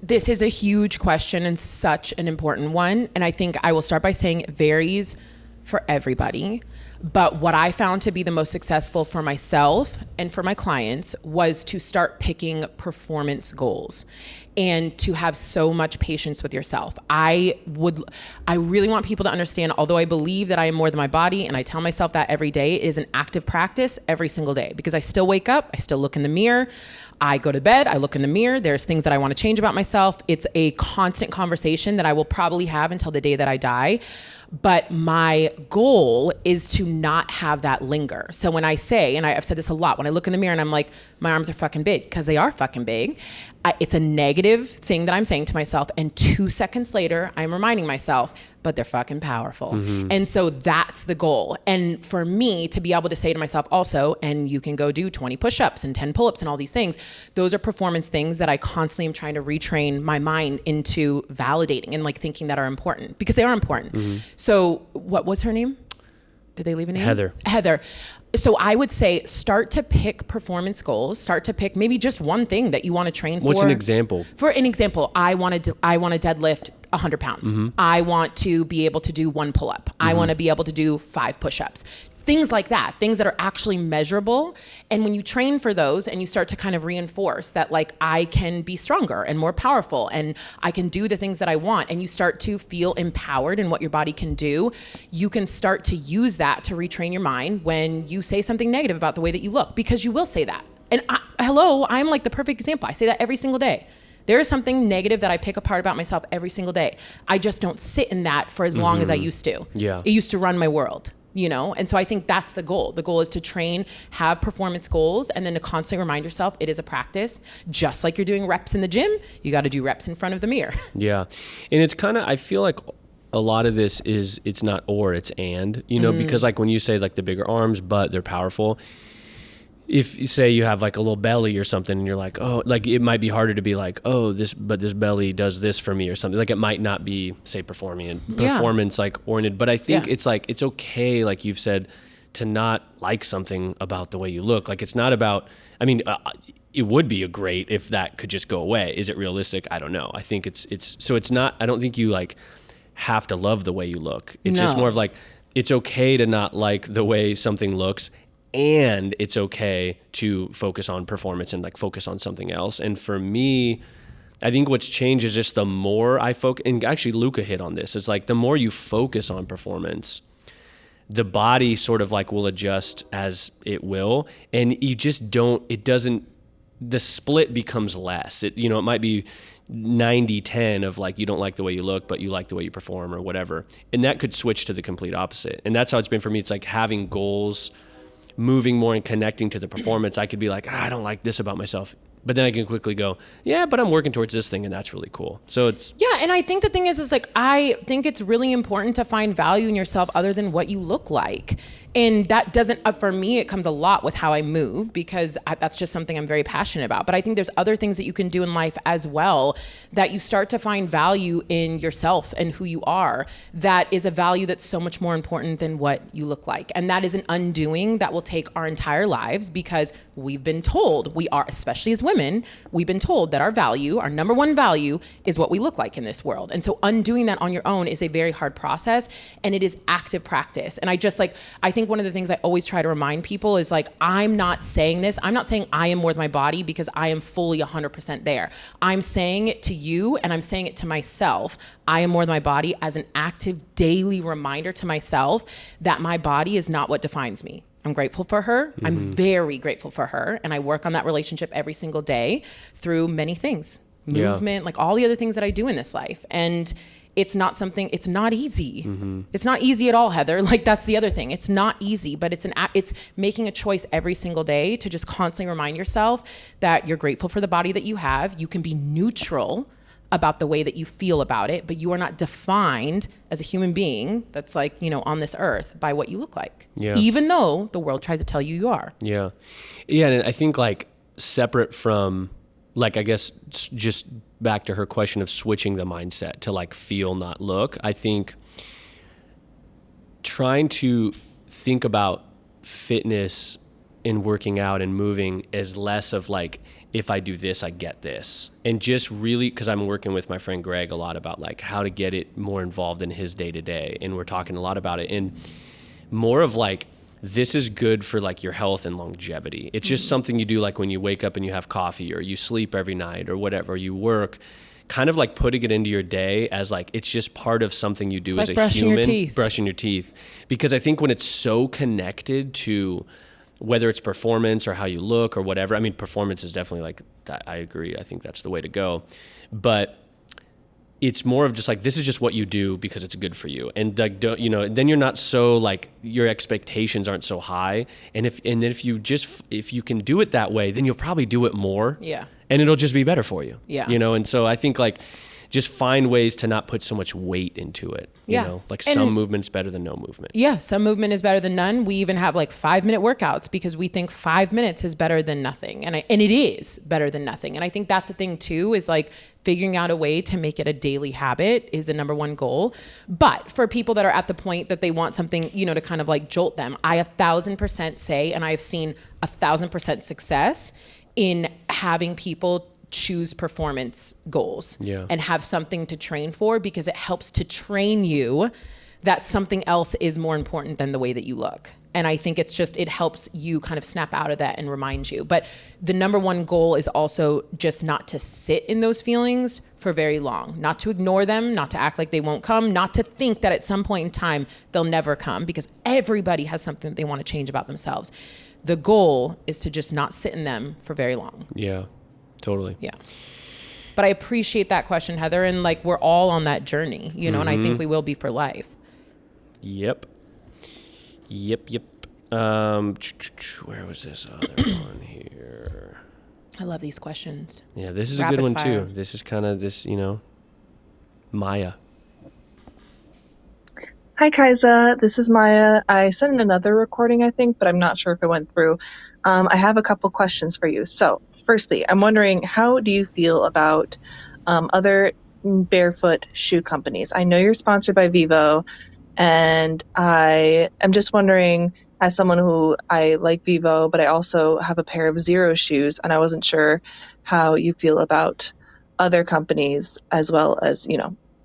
This is a huge question and such an important one. And I think I will start by saying it varies for everybody. But what I found to be the most successful for myself and for my clients was to start picking performance goals and to have so much patience with yourself. I really want people to understand, although I believe that I am more than my body, and I tell myself that every day, it is an active practice every single day because I still wake up, I still look in the mirror, I go to bed, I look in the mirror, there's things that I want to change about myself. It's a constant conversation that I will probably have until the day that I die. But my goal is to not have that linger. So when I say, and I've said this a lot, when I look in the mirror and I'm like, my arms are fucking big, because they are fucking big. It's a negative thing that I'm saying to myself. And 2 seconds later, I'm reminding myself, but they're fucking powerful. Mm-hmm. And so that's the goal. And for me to be able to say to myself also, and you can go do 20 push-ups and 10 pull-ups and all these things, those are performance things that I constantly am trying to retrain my mind into validating and like thinking that are important because they are important. Mm-hmm. So what was her name? Did they leave a name? Heather. So I would say start to pick performance goals. Start to pick maybe just one thing that you want to train for. What's an example? For an example, I want to deadlift 100 pounds. Mm-hmm. I want to be able to do 1 pull-up. Mm-hmm. I want to be able to do 5 push-ups. Things like that, things that are actually measurable. And when you train for those and you start to kind of reinforce that like I can be stronger and more powerful and I can do the things that I want, and you start to feel empowered in what your body can do, you can start to use that to retrain your mind when you say something negative about the way that you look, because you will say that. And I'm like the perfect example. I say that every single day. There is something negative that I pick apart about myself every single day. I just don't sit in that for as long as I used to. Yeah. It used to run my world. And so I think that's the goal. The goal is to train, have performance goals, and then to constantly remind yourself it is a practice. Just like you're doing reps in the gym, you got to do reps in front of the mirror. Yeah. And it's kind of, I feel like a lot of this is, it's not or, it's and, because like when you say like the bigger arms, but they're powerful, if you say you have like a little belly or something and you're like, oh, like it might be harder to be like, oh, this belly does this for me or something. Like it might not be, say, performance like oriented. But I think it's like, it's okay, like you've said, to not like something about the way you look. Like it's not about, it would be great if that could just go away. Is it realistic? I don't know. I think it's not, I don't think you like have to love the way you look. It's just more of like, it's okay to not like the way something looks. And it's okay to focus on performance and like focus on something else. And for me, I think what's changed is just the more I focus, and actually Luca hit on this, it's like the more you focus on performance, the body sort of like will adjust as it will. And you just the split becomes less. It might be 90-10 of like, you don't like the way you look, but you like the way you perform or whatever. And that could switch to the complete opposite. And that's how it's been for me. It's like having goals, moving more and connecting to the performance. I could be like, I don't like this about myself. But then I can quickly go, yeah, but I'm working towards this thing, and that's really cool. So it's... Yeah, and I think the thing is like, I think it's really important to find value in yourself other than what you look like. And that doesn't, for me, it comes a lot with how I move, because that's just something I'm very passionate about. But I think there's other things that you can do in life as well, that you start to find value in yourself and who you are. That is a value that's so much more important than what you look like. And that is an undoing that will take our entire lives, because we've been told, we are, especially as women, we've been told that our value, our number one value, is what we look like in this world. And so undoing that on your own is a very hard process, and it is active practice. And I think one of the things I always try to remind people is like, I'm not saying this. I'm not saying I am more than my body, because I am fully 100% there. I'm saying it to you, and I'm saying it to myself. I am more than my body, as an active daily reminder to myself that my body is not what defines me. I'm grateful for her. Mm-hmm. I'm very grateful for her. And I work on that relationship every single day through many things, movement, like all the other things that I do in this life. And it's not easy. Mm-hmm. It's not easy at all, Heather. Like, that's the other thing. It's not easy, but it's making a choice every single day to just constantly remind yourself that you're grateful for the body that you have. You can be neutral about the way that you feel about it, but you are not defined as a human being that's like, on this earth by what you look like. Yeah. Even though the world tries to tell you are. Yeah. Yeah. And I think like separate from, like, I guess just back to her question of switching the mindset to like feel, not look. I think trying to think about fitness and working out and moving as less of like, if I do this, I get this. And just really, because I'm working with my friend Greg a lot about like how to get it more involved in his day to day. And we're talking a lot about it. And more of like, this is good for like your health and longevity. It's just something you do like when you wake up and you have coffee, or you sleep every night, or whatever, or you work, kind of like putting it into your day as like, it's just part of something you do as a human. Brushing your teeth. Because I think when it's so connected to whether it's performance or how you look or whatever, I mean, performance is definitely like that. I agree. I think that's the way to go. But it's more of just like, this is just what you do because it's good for you. And like, then you're not so like, your expectations aren't so high. And if you can do it that way, then you'll probably do it more. Yeah. And it'll just be better for you. Yeah. And so I think like, just find ways to not put so much weight into it. Like some movement's better than no movement. Yeah. Some movement is better than none. We even have like 5-minute workouts because we think 5 minutes is better than nothing. And it is better than nothing. And I think that's the thing too, is like figuring out a way to make it a daily habit is the number one goal. But for people that are at the point that they want something, to kind of like jolt them, I 1,000% say, and I have seen 1,000% success in having people choose performance goals and have something to train for, because it helps to train you that something else is more important than the way that you look. And I think it helps you kind of snap out of that and remind you. But the number one goal is also just not to sit in those feelings for very long, not to ignore them, not to act like they won't come, not to think that at some point in time they'll never come, because everybody has something that they want to change about themselves. The goal is to just not sit in them for very long. Yeah. Totally. Yeah. But I appreciate that question, Heather. And like, we're all on that journey, and I think we will be for life. Yep. Where was this other one here? I love these questions. Yeah, this is Rapid a good one fire. too. This is kind of this, Maya. Hi, Kaisa. This is Maya. I sent in another recording, I think, but I'm not sure if it went through. I have a couple questions for you. So, firstly, I'm wondering, how do you feel about other barefoot shoe companies? I know you're sponsored by Vivo, and I am just wondering, as someone who I like Vivo, but I also have a pair of Zero shoes, and I wasn't sure how you feel about other companies as well as,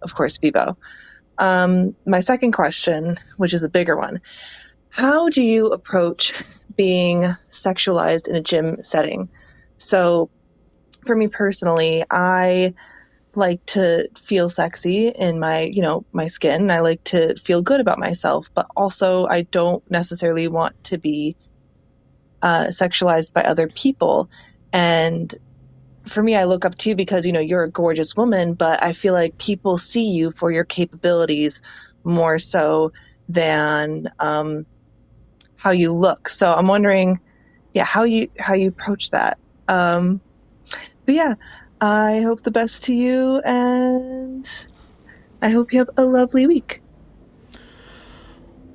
of course, Vivo. My second question, which is a bigger one, how do you approach being sexualized in a gym setting? So for me personally, I like to feel sexy in my, my skin. I like to feel good about myself, but also I don't necessarily want to be sexualized by other people. And for me, I look up to you because, you're a gorgeous woman, but I feel like people see you for your capabilities more so than how you look. So I'm wondering, how you approach that. But yeah, I hope the best to you, and I hope you have a lovely week.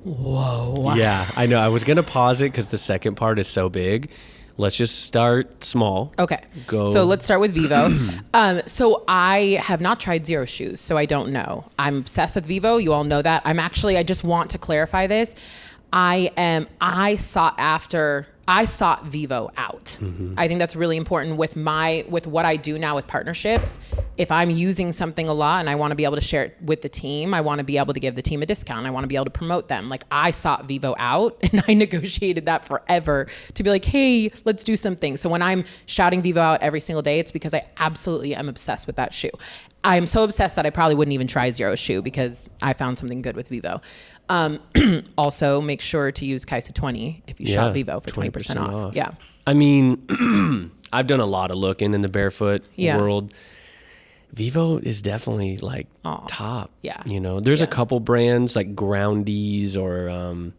Whoa. Yeah, I know. I was going to pause it because the second part is so big. Let's just start small. Okay. Go. So let's start with Vivo. So I have not tried Zero Shoes, so I don't know. I'm obsessed with Vivo. You all know that. I just want to clarify this. I sought Vivo out. I think that's really important with what I do now with partnerships. If I'm using something a lot and I want to be able to share it with the team, I want to be able to give the team a discount. I want to be able to promote them. Like, I sought Vivo out and I negotiated that forever to be like, hey, let's do something. So when I'm shouting Vivo out every single day, it's because I absolutely am obsessed with that shoe. I'm so obsessed that I probably wouldn't even try Zero Shoe because I found something good with Vivo. Also, make sure to use Kaisa 20 if you shop Vivo for 20% off. Yeah. I mean, I've done a lot of looking in the barefoot world. Vivo is definitely like top. Yeah. You know, there's a couple brands like Groundies or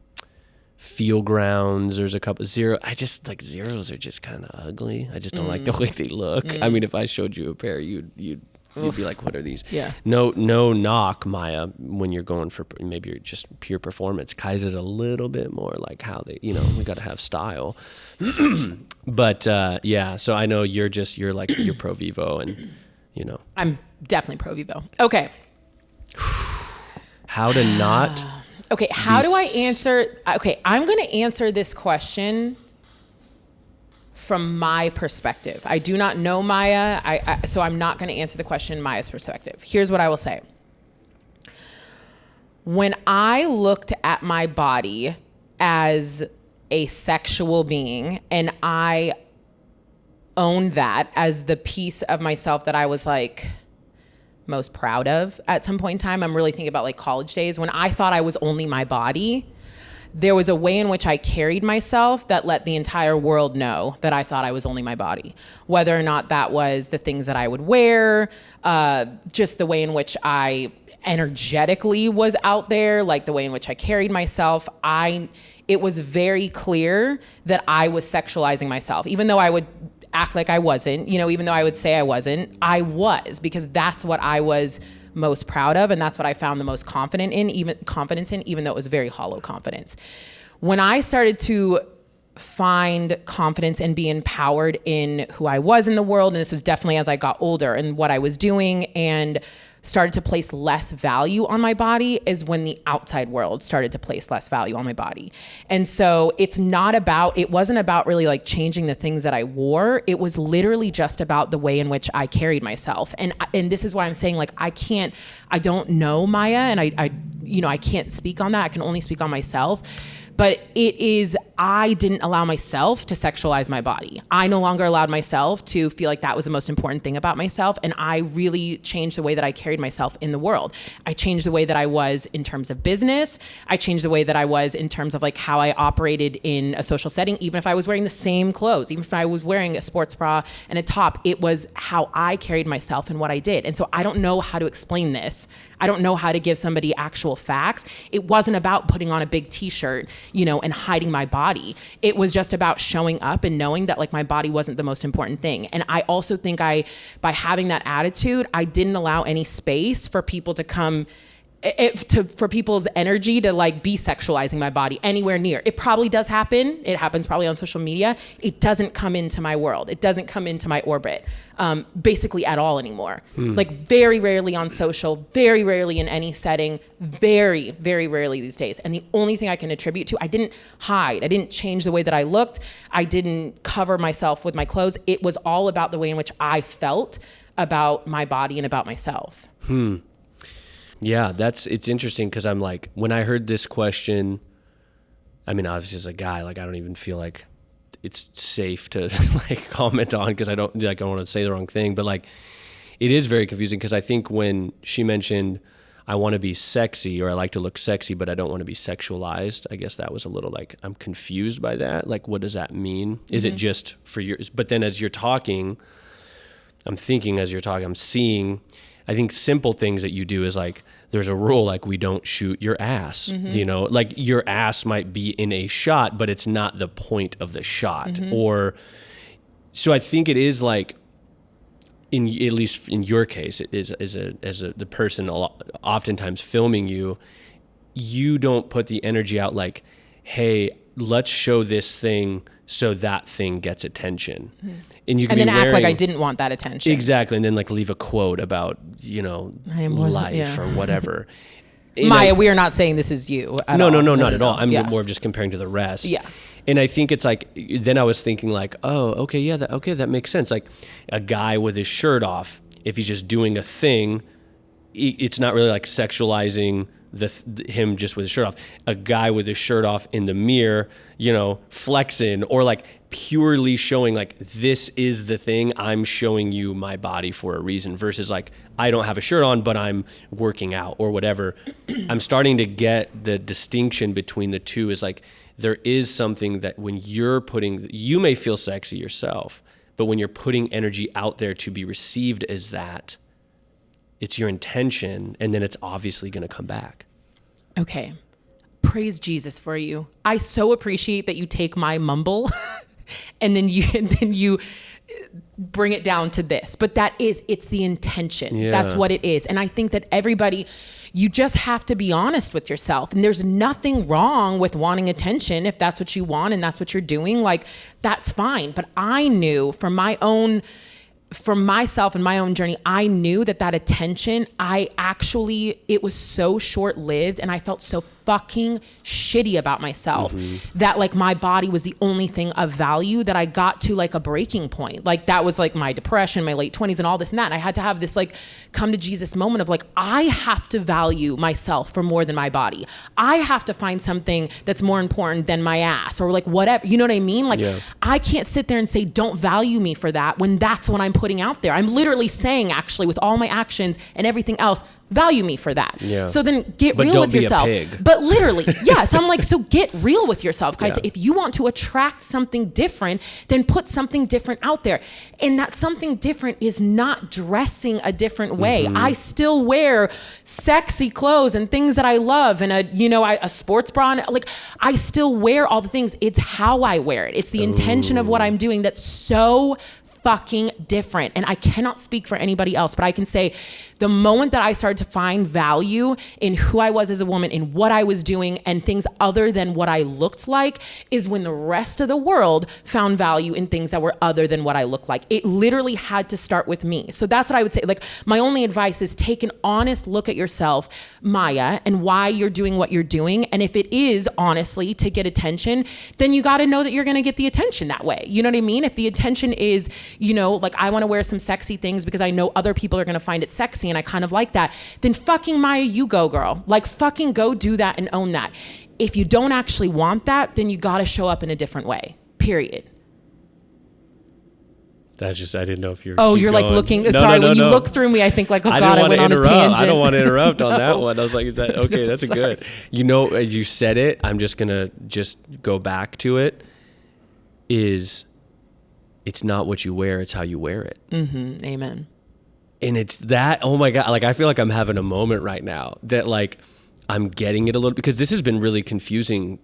Feel Grounds. There's a couple Zero. I just like Zeros are just kind of ugly. I just don't like the way they look. I mean, if I showed you a pair, you'd be like, what are these? Yeah. No knock, Maya, when you're going for maybe you're just pure performance. Kaisa's a little bit more like how they, we got to have style. But so I know you're pro Vivo and, I'm definitely pro Vivo. Okay. How to not. Okay. How do I answer? Okay. I'm going to answer this question from my perspective. I do not know Maya, so I'm not going to answer the question in Maya's perspective. Here's what I will say. When I looked at my body as a sexual being and I owned that as the piece of myself that I was like most proud of at some point in time, I'm really thinking about like college days when I thought I was only my body. There was a way in which I carried myself that let the entire world know that I thought I was only my body. Whether or not that was the things that I would wear, just the way in which I energetically was out there, like the way in which I carried myself. It was very clear that I was sexualizing myself, even though I would act like I wasn't, even though I would say I wasn't, I was, because that's what I was most proud of, and that's what I found the most confidence in, even though it was very hollow confidence. When I started to find confidence and be empowered in who I was in the world, and this was definitely as I got older and what I was doing, and started to place less value on my body, is when the outside world started to place less value on my body. And so it wasn't about really like changing the things that I wore. It was literally just about the way in which I carried myself. And this is why I'm saying, like, I don't know Maya, and I can't speak on that. I can only speak on myself. But I didn't allow myself to sexualize my body. I no longer allowed myself to feel like that was the most important thing about myself. And I really changed the way that I carried myself in the world. I changed the way that I was in terms of business. I changed the way that I was in terms of like how I operated in a social setting, even if I was wearing the same clothes, even if I was wearing a sports bra and a top, it was how I carried myself and what I did. And so I don't know how to explain this. I don't know how to give somebody actual facts. It wasn't about putting on a big t-shirt, and hiding my body. It was just about showing up and knowing that like my body wasn't the most important thing. And I also think by having that attitude, I didn't allow any space for people to come for people's energy to like be sexualizing my body anywhere near. It probably does happen. It happens probably on social media. It doesn't come into my world. It doesn't come into my orbit, basically at all anymore. Like very rarely on social, very rarely in any setting, very, very rarely these days. And the only thing I can attribute to, I didn't hide. I didn't change the way that I looked. I didn't cover myself with my clothes. It was all about the way in which I felt about my body and about myself. Yeah, it's interesting because I'm like, when I heard this question, I mean, obviously as a guy, like I don't even feel like it's safe to like comment on because I don't want to say the wrong thing, but like it is very confusing because I think when she mentioned I want to be sexy or I like to look sexy, but I don't want to be sexualized, I guess that was a little like, I'm confused by that. Like, what does that mean? Is it just for yours? But then as you're talking, I'm seeing, I think simple things that you do is like, there's a rule, like we don't shoot your ass, like your ass might be in a shot, but it's not the point of the shot. So I think it is like, at least in your case, the person oftentimes filming you, you don't put the energy out like, hey, let's show this thing so that thing gets attention. And you can then act like I didn't want that attention. Exactly. And then like leave a quote about, life or whatever. Maya, we are not saying this is you at all. No, not at all. I'm more of just comparing to the rest. Yeah. And I think it's like, then I was thinking like, oh, okay, yeah, that makes sense. Like a guy with his shirt off, if he's just doing a thing, it's not really like sexualizing him just with his shirt off. A guy with his shirt off in the mirror, flexing, or like purely showing like, this is the thing, I'm showing you my body for a reason, versus like, I don't have a shirt on, but I'm working out or whatever. I'm starting to get the distinction between the two is like, there is something that when you may feel sexy yourself, but when you're putting energy out there to be received as that, it's your intention, and then it's obviously going to come back. Okay. Praise Jesus for you. I so appreciate that you take my mumble and then you bring it down to this. But it's the intention. Yeah. That's what it is. And I think that you just have to be honest with yourself. And there's nothing wrong with wanting attention if that's what you want and that's what you're doing. Like, that's fine. But I knew from myself and my own journey, I knew that attention, it was so short-lived, and I felt so fucking shitty about myself that like my body was the only thing of value, that I got to like a breaking point. Like that was like my depression, my late 20s and all this and that. And I had to have this like come to Jesus moment of like, I have to value myself for more than my body. I have to find something that's more important than my ass or like whatever, you know what I mean? Like I can't sit there and say, don't value me for that, when that's what I'm putting out there. I'm literally saying, actually, with all my actions and everything else, value me for that. Yeah. So then get real with yourself. But literally, yeah. So I'm like, so get real with yourself, guys. Yeah. If you want to attract something different, then put something different out there. And that something different is not dressing a different way. I still wear sexy clothes and things that I love, and a sports bra. And like, I still wear all the things. It's how I wear it. It's the intention of what I'm doing that's so fucking different. And I cannot speak for anybody else, but I can say the moment that I started to find value in who I was as a woman, in what I was doing, and things other than what I looked like, is when the rest of the world found value in things that were other than what I looked like. It literally had to start with me. So that's what I would say. Like, my only advice is take an honest look at yourself, Maya, and why you're doing what you're doing. And if it is honestly to get attention, then you got to know that you're going to get the attention that way. You know what I mean? If the attention is, like, I want to wear some sexy things because I know other people are going to find it sexy and I kind of like that, then fucking Maya, you go, girl. Like, fucking go do that and own that. If you don't actually want that, then you got to show up in a different way, period. That's just, I didn't know if you're you're like looking, when you look through me, I think like, oh God, I went on a tangent. I don't want to interrupt on that one. I was like, is that, okay, that's a good. You said it, I'm just going to just go back to it, it's not what you wear, it's how you wear it. Amen. And it's that, oh my God, like, I feel like I'm having a moment right now that like, I'm getting it a little, because this has been really confusing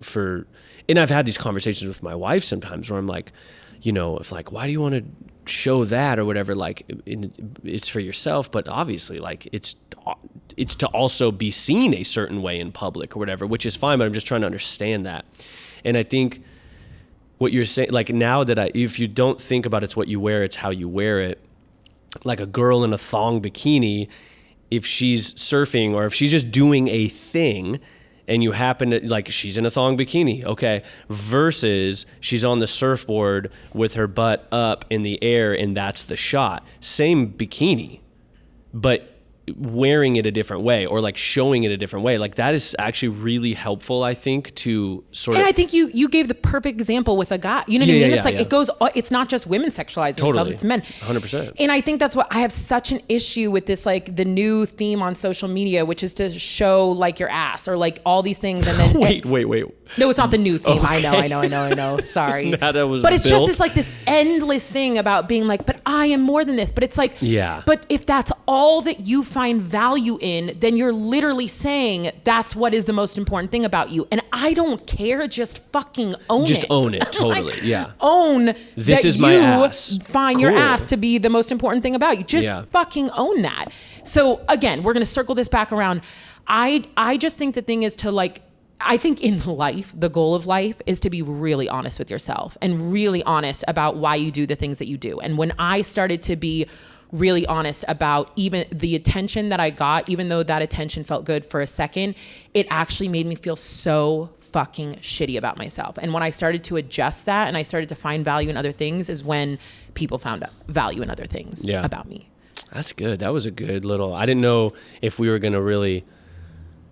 and I've had these conversations with my wife sometimes where I'm like, if like, why do you want to show that or whatever? Like, it's for yourself, but obviously like it's to also be seen a certain way in public or whatever, which is fine, but I'm just trying to understand that. And I think what you're saying, like, now that if you don't think about it's what you wear, it's how you wear it. Like a girl in a thong bikini, if she's surfing or if she's just doing a thing and you happen to, like, she's in a thong bikini, okay, versus she's on the surfboard with her butt up in the air and that's the shot. Same bikini, but wearing it a different way or like showing it a different way. Like, that is actually really helpful, I think, to sort of. And I think you gave the perfect example with a guy. You know what I mean? It's like, it goes, it's not just women sexualizing themselves, it's men. 100%. And I think that's what I have such an issue with, this, like, the new theme on social media, which is to show like your ass or like all these things. And then wait. No, it's not the new theme. Okay. I know. Sorry. But it's just this like this endless thing about being like, but I am more than this. But it's like, but if that's all that you find value in, then you're literally saying that's what is the most important thing about you. And I don't care. Just fucking own it. Just own it. Totally. Like, own this that is my ass. Find your ass to be the most important thing about you. Just fucking own that. So again, we're going to circle this back around. I just think the thing is to like, I think in life, the goal of life is to be really honest with yourself and really honest about why you do the things that you do. And when I started to be really honest about even the attention that I got, even though that attention felt good for a second, it actually made me feel so fucking shitty about myself. And when I started to adjust that and I started to find value in other things is when people found value in other things about me. That's good. That was a good little, I didn't know if we were going to really,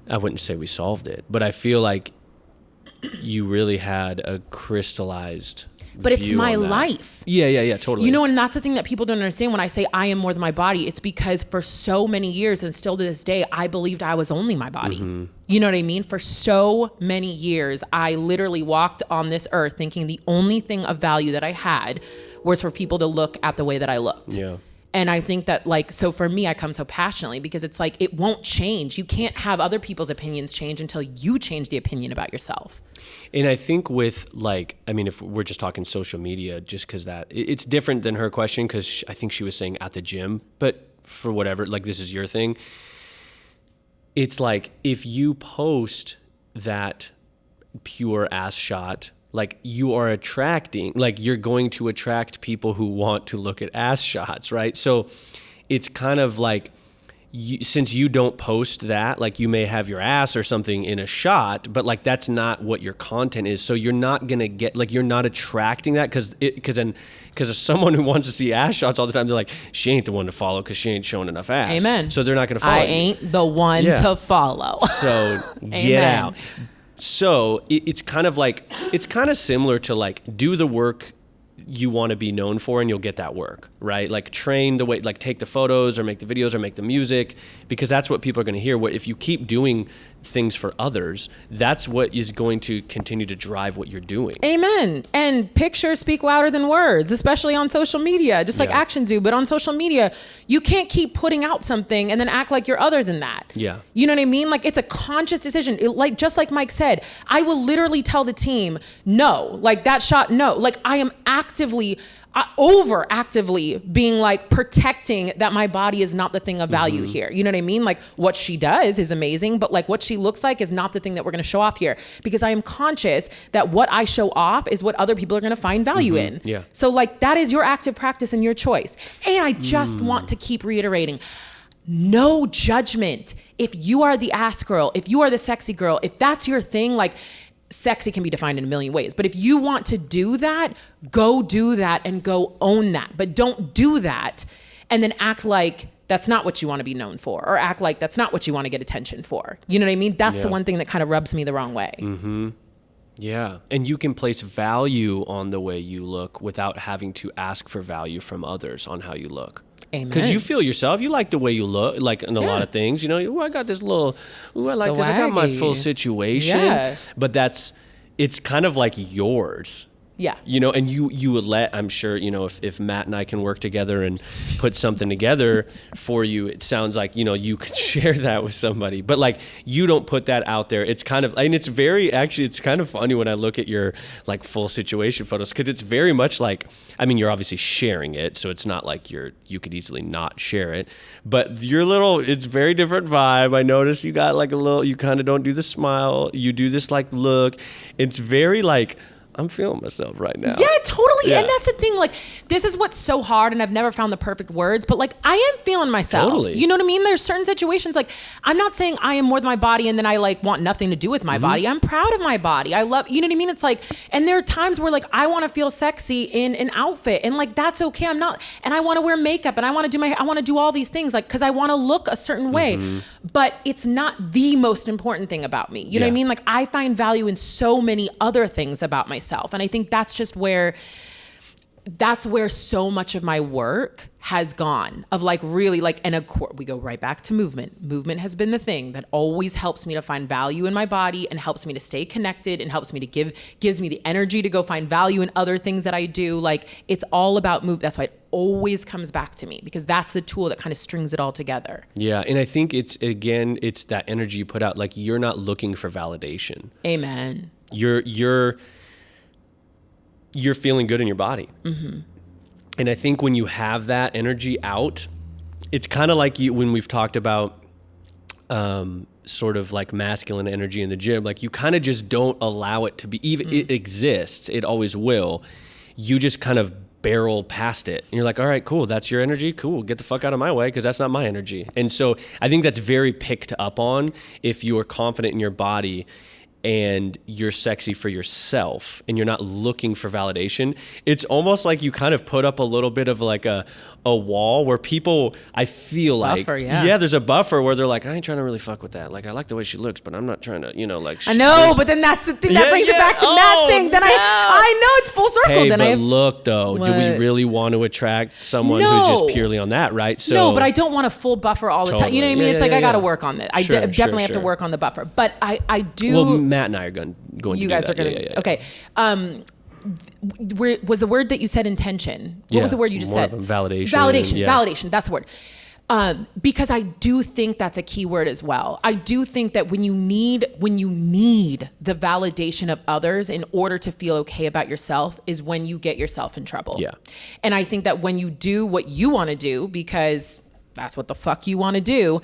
I wouldn't say we solved it, but I feel like you really had a crystallized But it's my life. Yeah, totally. You know, and that's the thing that people don't understand when I say I am more than my body. It's because for so many years and still to this day, I believed I was only my body. Mm-hmm. You know what I mean? For so many years, I literally walked on this earth thinking the only thing of value that I had was for people to look at the way that I looked. Yeah. And I think that like, so for me, I come so passionately because it's like, it won't change. You can't have other people's opinions change until you change the opinion about yourself. And I think with like, I mean, if we're just talking social media, just because that it's different than her question, because I think she was saying at the gym, but for whatever, like this is your thing. It's like, if you post that pure ass shot, like you are attracting, like you're going to attract people who want to look at ass shots, right? So it's kind of like, since you don't post that, like you may have your ass or something in a shot, but like that's not what your content is. So you're not gonna get, like you're not attracting that because someone who wants to see ass shots all the time, they're like, she ain't the one to follow because she ain't showing enough ass. Amen. So they're not gonna follow you. Ain't the one to follow. So get out. So it's kind of like, it's kind of similar to like, do the work you want to be known for and you'll get that work, right? Like train the way, like take the photos or make the videos or make the music, because that's what people are going to hear. What if you keep doing things for others, that's what is going to continue to drive what you're doing. Amen. And pictures speak louder than words, especially on social media, just like actions do. But on social media, you can't keep putting out something and then act like you're other than that. Yeah. You know what I mean? Like it's a conscious decision. Like just like Mike said, I will literally tell the team, no, like that shot, no. Like I am actively being like protecting that my body is not the thing of value here. You know what I mean? Like what she does is amazing, but like what she looks like is not the thing that we're going to show off here, because I am conscious that what I show off is what other people are going to find value in. Yeah. So like that is your active practice and your choice. And I just want to keep reiterating, no judgment. If you are the ass girl, if you are the sexy girl, if that's your thing, like sexy can be defined in a million ways, but if you want to do that, go do that and go own that. But don't do that and then act like that's not what you want to be known for, or act like that's not what you want to get attention for. You know what I mean? That's the one thing that kind of rubs me the wrong way. Mm-hmm. Yeah. And you can place value on the way you look without having to ask for value from others on how you look. Because you feel yourself, you like the way you look, like in a lot of things, you know, I got this little, I like this, I got my full situation. Yeah. But it's kind of like yours. Yeah. You know, and you would I'm sure, you know, if Matt and I can work together and put something together for you, it sounds like, you know, you could share that with somebody. But like, you don't put that out there. It's kind of, and it's kind of funny when I look at your like full situation photos, because it's very much like, I mean, you're obviously sharing it, so it's not like you could easily not share it. But it's very different vibe. I noticed you got like you kind of don't do the smile. You do this like look. It's very like, I'm feeling myself right now. Yeah, totally. Yeah. And that's the thing. Like, this is what's so hard, and I've never found the perfect words, but like, I am feeling myself. Totally. You know what I mean? There's certain situations, like, I'm not saying I am more than my body and then I like want nothing to do with my body. I'm proud of my body. I love, you know what I mean? It's like, and there are times where like, I want to feel sexy in an outfit, and like, that's okay. I'm not, and I want to wear makeup, and I want to do all these things, like, cause I want to look a certain way, but it's not the most important thing about me. You know what I mean? Like, I find value in so many other things about myself. And I think that's just where that's where so much of my work has gone, of like really like, and of course we go right back to movement. Movement has been the thing that always helps me to find value in my body and helps me to stay connected and helps me to gives me the energy to go find value in other things that I do. Like it's all about move. That's why it always comes back to me, because that's the tool that kind of strings it all together. Yeah. And I think it's that energy you put out. Like you're not looking for validation. Amen. You're feeling good in your body. Mm-hmm. And I think when you have that energy out, it's kind of like when we've talked about sort of like masculine energy in the gym, like you kind of just don't allow it to be, even it exists, it always will. You just kind of barrel past it. And you're like, all right, cool. That's your energy. Cool. Get the fuck out of my way, because that's not my energy. And so I think that's very picked up on if you are confident in your body and you're sexy for yourself and you're not looking for validation. It's almost like you kind of put up a little bit of like a wall where people, I feel like, buffer, yeah, there's a buffer where they're like, I ain't trying to really fuck with that. Like, I like the way she looks, but I'm not trying to, like. I know, but then that's the thing that brings it back to Matt saying, then I know it's full circle. Hey, then but look though, do we really want to attract someone who's just purely on that, right? So no, but I don't want a full buffer all the time. You know what I mean? It's like I got to work on that. I definitely have to work on the buffer, but I do. Well, Matt and I are going to do that. You guys are going to. Okay. Was the word that you said intention? What was the word you just said? Validation. Validation. That's the word. Because I do think that's a key word as well. I do think that when you need the validation of others in order to feel okay about yourself is when you get yourself in trouble. Yeah. And I think that when you do what you want to do, because that's what the fuck you want to do,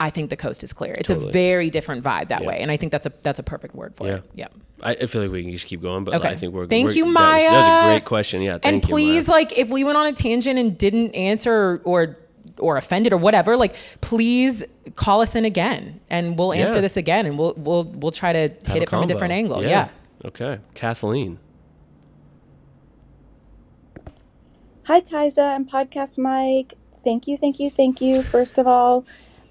I think the coast is clear. It's totally a very different vibe that way. And I think that's a perfect word for it. Yeah. I feel like we can just keep going, but okay. I think Thank you, Maya. That was a great question. Yeah. And please, like, if we went on a tangent and didn't answer or offended or whatever, like, please call us in again and we'll answer this again, and we'll try to hit it from a different angle. Yeah. Okay. Kathleen. Hi, Kaisa and Podcast Mike. Thank you. First of all,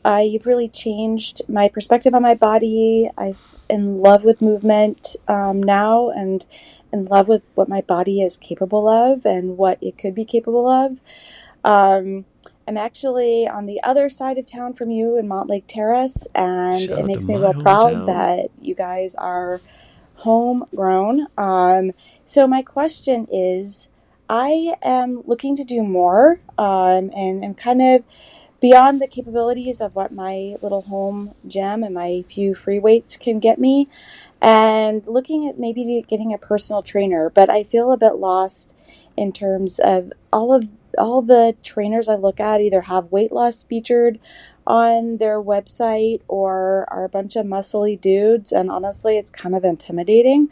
you've really changed my perspective on my body. I'm in love with movement now, and in love with what my body is capable of and what it could be capable of. I'm actually on the other side of town from you in Montlake Terrace, and it makes me real proud that you guys are homegrown. So my question is, I am looking to do more, and I'm kind of beyond the capabilities of what my little home gym and my few free weights can get me, and looking at maybe getting a personal trainer. But I feel a bit lost in terms of all the trainers I look at either have weight loss featured on their website or are a bunch of muscly dudes, and honestly, it's kind of intimidating.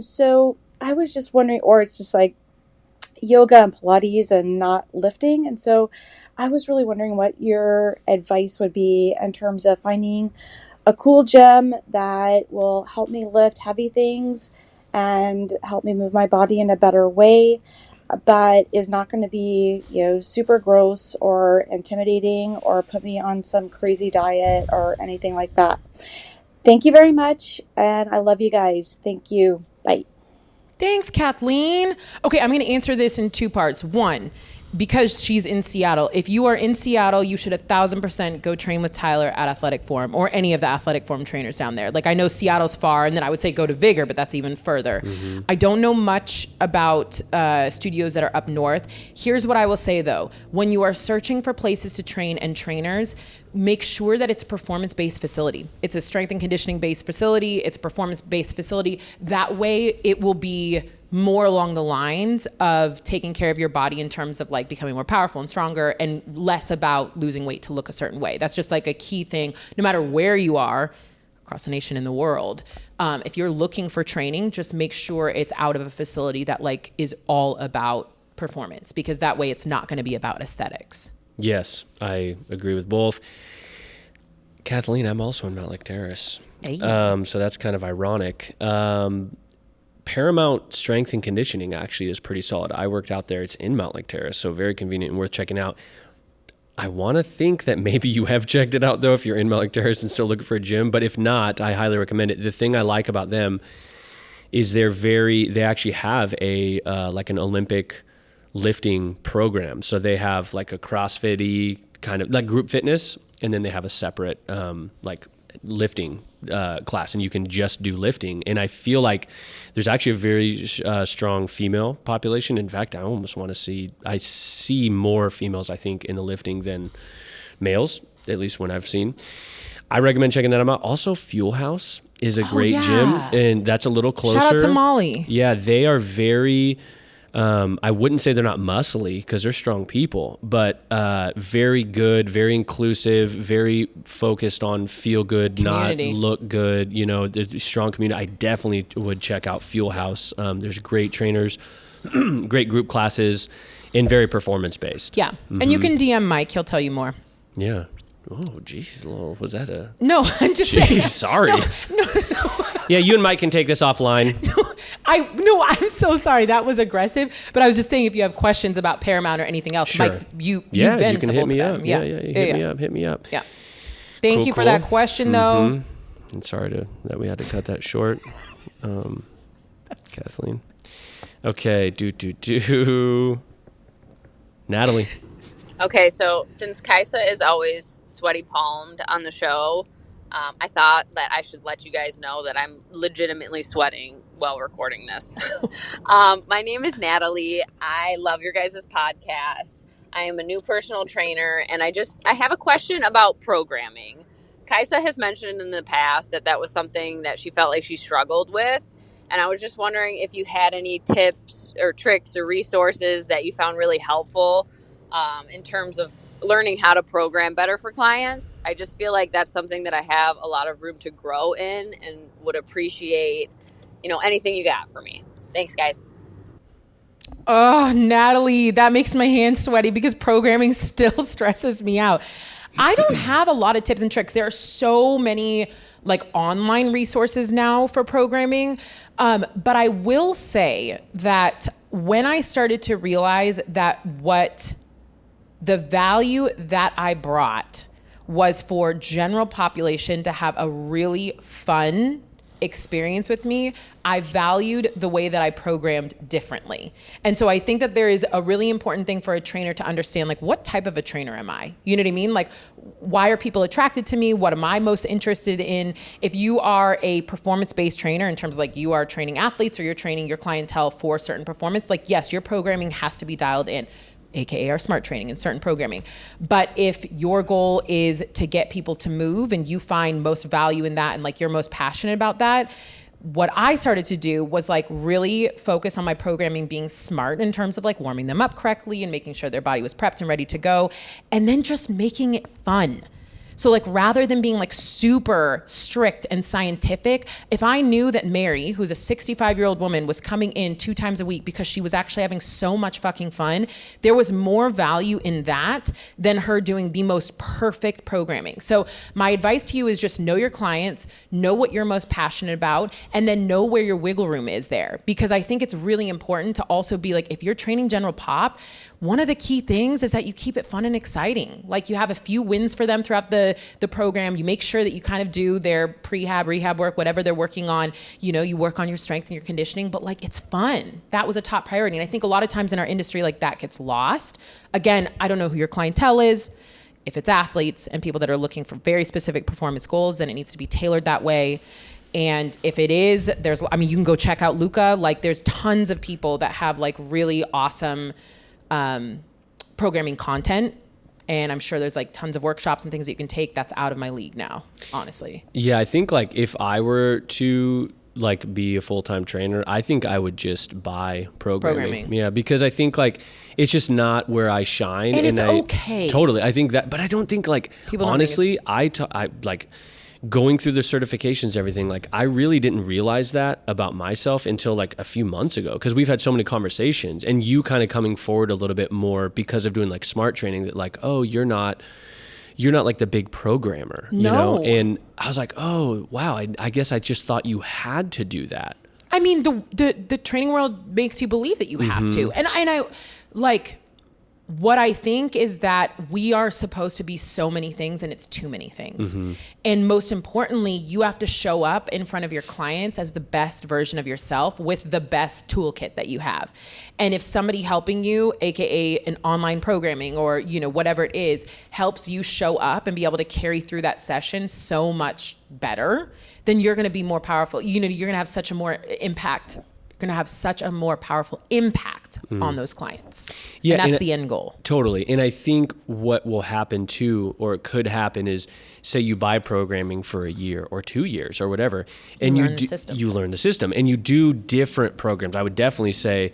So I was just wondering, or it's just like yoga and Pilates and not lifting. And so I was really wondering what your advice would be in terms of finding a cool gym that will help me lift heavy things and help me move my body in a better way, but is not going to be, super gross or intimidating or put me on some crazy diet or anything like that. Thank you very much. And I love you guys. Thank you. Bye. Thanks, Kathleen. Okay, I'm going to answer this in two parts. One, because she's in Seattle. If you are in Seattle, you should 1,000% go train with Tyler at Athletic Forum or any of the Athletic Forum trainers down there. Like, I know Seattle's far, and then I would say go to Vigor, but that's even further. Mm-hmm. I don't know much about studios that are up north. Here's what I will say, though. When you are searching for places to train and trainers, make sure that it's a performance-based facility. It's a strength and conditioning-based facility. It's a performance-based facility. That way, it will be more along the lines of taking care of your body in terms of like becoming more powerful and stronger, and less about losing weight to look a certain way. That's just like a key thing, no matter where you are across the nation in the world. If you're looking for training, just make sure it's out of a facility that like is all about performance, because that way it's not going to be about aesthetics. Yes, I agree with both. Kathleen, I'm also in Montlake Terrace. Hey. So that's kind of ironic. Paramount Strength and Conditioning actually is pretty solid. I worked out there. It's in Montlake Terrace, so very convenient and worth checking out. I want to think that maybe you have checked it out, though, if you're in Montlake Terrace and still looking for a gym. But if not, I highly recommend it. The thing I like about them is they actually have a like an Olympic lifting program. So they have like a CrossFit-y kind of like group fitness, and then they have a separate like lifting class, and you can just do lifting. And I feel like there's actually a very strong female population. In fact, I almost want to I see more females, I think, in the lifting than males, at least when I've seen. I recommend checking that out. Also, Fuel House is a great gym, and that's a little closer. Shout out to Molly. Yeah, they are very, I wouldn't say they're not muscly because they're strong people, but very good, very inclusive, very focused on feel good, Community. not look good. You know, there's a strong community. I definitely would check out Fuel House. There's great trainers, great group classes, and very performance based. Yeah. And you can DM Mike. He'll tell you more. Yeah. Oh, geez. Was that a... No, I'm just saying. Sorry. No. Yeah, you and Mike can take this offline. I'm so sorry. That was aggressive. But I was just saying, if you have questions about Paramount or anything else, Sure. Mike's, you've Yeah, been you can to hit both me of up. them. Yeah, hit me up. Yeah. Thank Cool, you for cool. that question, though. I'm sorry that we had to cut that short. Kathleen. Okay, Natalie. Okay, so since Kaisa is always sweaty palmed on the show, I thought that I should let you guys know that I'm legitimately sweating while recording this. My name is Natalie. I love your guys' podcast. I am a new personal trainer, and I have a question about programming. Kaisa has mentioned in the past that was something that she felt like she struggled with. And I was just wondering if you had any tips or tricks or resources that you found really helpful in terms of learning how to program better for clients. I just feel like that's something that I have a lot of room to grow in and would appreciate, anything you got for me. Thanks, guys. Oh, Natalie, that makes my hands sweaty because programming still stresses me out. I don't have a lot of tips and tricks. There are so many like online resources now for programming. But I will say that when I started to realize that what the value that I brought was for general population to have a really fun experience with me, I valued the way that I programmed differently. And so I think that there is a really important thing for a trainer to understand, like, what type of a trainer am I? You know what I mean? Like, why are people attracted to me? What am I most interested in? If you are a performance-based trainer, in terms of like you are training athletes or you're training your clientele for certain performance, like, yes, your programming has to be dialed in, AKA our smart training and certain programming. But if your goal is to get people to move and you find most value in that and like you're most passionate about that, what I started to do was like really focus on my programming being smart in terms of like warming them up correctly and making sure their body was prepped and ready to go, and then just making it fun. So like rather than being like super strict and scientific, if I knew that Mary, who's a 65-year-old woman, was coming in 2 times a week because she was actually having so much fucking fun, there was more value in that than her doing the most perfect programming. So my advice to you is just know your clients, know what you're most passionate about, and then know where your wiggle room is there. Because I think it's really important to also be like, if you're training general pop, one of the key things is that you keep it fun and exciting. Like you have a few wins for them throughout the program. You make sure that you kind of do their prehab, rehab work, whatever they're working on. You know, you work on your strength and your conditioning, but like it's fun. That was a top priority. And I think a lot of times in our industry, like that gets lost. Again, I don't know who your clientele is. If it's athletes and people that are looking for very specific performance goals, then it needs to be tailored that way. And if it is, you can go check out Luca. Like there's tons of people that have like really awesome programming content, and I'm sure there's like tons of workshops and things that you can take. That's out of my league now, honestly. Yeah, I think like if I were to like be a full-time trainer, I think I would just buy programming. Yeah, because I think like it's just not where I shine, and it's okay. Totally, I think that, but I don't think like people honestly, I like going through the certifications, everything, like I really didn't realize that about myself until like a few months ago, because we've had so many conversations and you kind of coming forward a little bit more because of doing like smart training, that like, oh, you're not like the big programmer, you know? And I was like, oh, wow, I guess I just thought you had to do that. I mean, the training world makes you believe that you have to. And I like, what I think is that we are supposed to be so many things and it's too many things. And most importantly, you have to show up in front of your clients as the best version of yourself with the best toolkit that you have. And if somebody helping you, AKA an online programming or, you know, whatever it is, helps you show up and be able to carry through that session so much better, then you're going to be more powerful. You know, you're going to have such a more impact. Going to have such a more powerful impact on those clients. Yeah, and that's the end goal. Totally. And I think what will happen too, or it could happen, is say you buy programming for a year or 2 years or whatever, and you learn the system and you do different programs. I would definitely say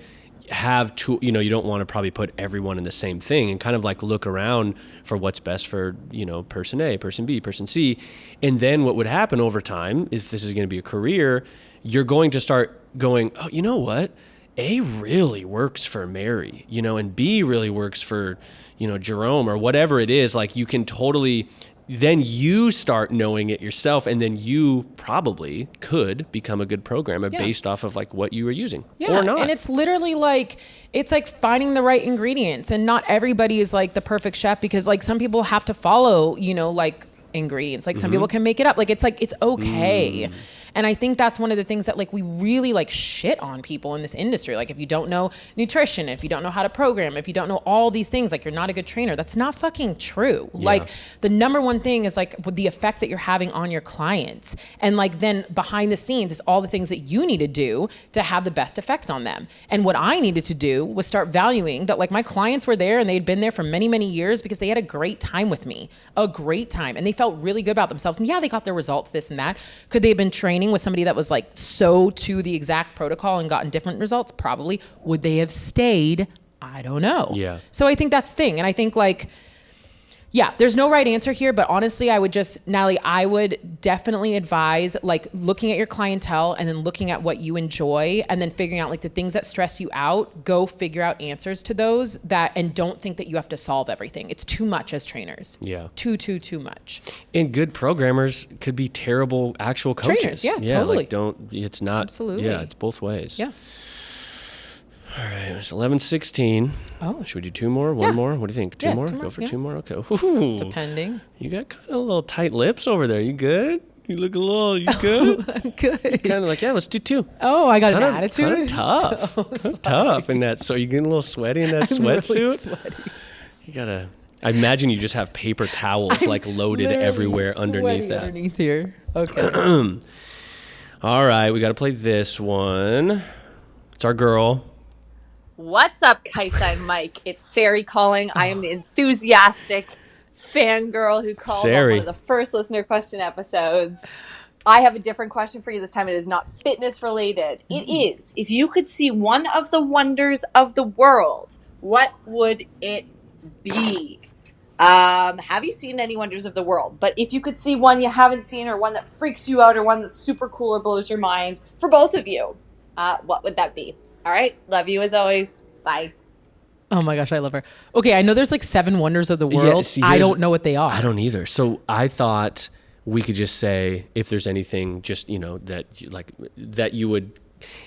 you don't want to probably put everyone in the same thing, and kind of like look around for what's best for, you know, person A, person B, person C. And then what would happen over time, if this is going to be a career, you're going to start going, oh, you know what? A really works for Mary, you know, and B really works for, you know, Jerome or whatever it is. Like you can totally, then you start knowing it yourself, and then you probably could become a good programmer based off of like what you were using or not. And it's literally like, it's like finding the right ingredients, and not everybody is like the perfect chef, because like some people have to follow, you know, like ingredients. Like some people can make it up. Like it's okay. And I think that's one of the things that like we really like shit on people in this industry. Like if you don't know nutrition, if you don't know how to program, if you don't know all these things, like you're not a good trainer. That's not fucking true. Yeah. Like the number one thing is like the effect that you're having on your clients. And like then behind the scenes is all the things that you need to do to have the best effect on them. And what I needed to do was start valuing that like my clients were there and they'd been there for many, many years because they had a great time with me, a great time. And they felt really good about themselves. And yeah, they got their results, this and that. Could they have been training with somebody that was like so to the exact protocol and gotten different results? Probably. Would they have stayed? I don't know. Yeah. So I think that's the thing. And I think like, yeah, there's no right answer here, but honestly, Natalie, I would definitely advise like looking at your clientele and then looking at what you enjoy and then figuring out like the things that stress you out, go figure out answers to those and don't think that you have to solve everything. It's too much as trainers. Yeah. Too much. And good programmers could be terrible actual coaches. Trainers, yeah, totally. Like it's not. Absolutely. Yeah, it's both ways. Yeah. All right, it's 11:16. Oh. Should we do two more? One more? What do you think? Two more? Go for two more? Okay. Ooh. Depending. You got kind of little tight lips over there. You good? You look you good? I'm good. Kind of like, yeah, let's do two. Oh, I got an attitude? Kind of tough. Tough in that. So you getting a little sweaty in that sweatsuit? Really sweaty. You gotta, I imagine you just have paper towels like loaded everywhere underneath that. Underneath here. Okay. All right, we got to play this one. It's our girl. What's up, Kaisa and Mike? It's Sari calling. I am the enthusiastic fangirl who called on one of the first listener question episodes. I have a different question for you this time. It is not fitness related. It is, if you could see one of the wonders of the world, what would it be? Have you seen any wonders of the world? But if you could see one you haven't seen, or one that freaks you out, or one that's super cool or blows your mind, for both of you, what would that be? All right. Love you as always. Bye. Oh my gosh, I love her. Okay, I know there's like 7 wonders of the world. Yeah, see, I don't know what they are. I don't either. So I thought we could just say if there's anything just, you know, that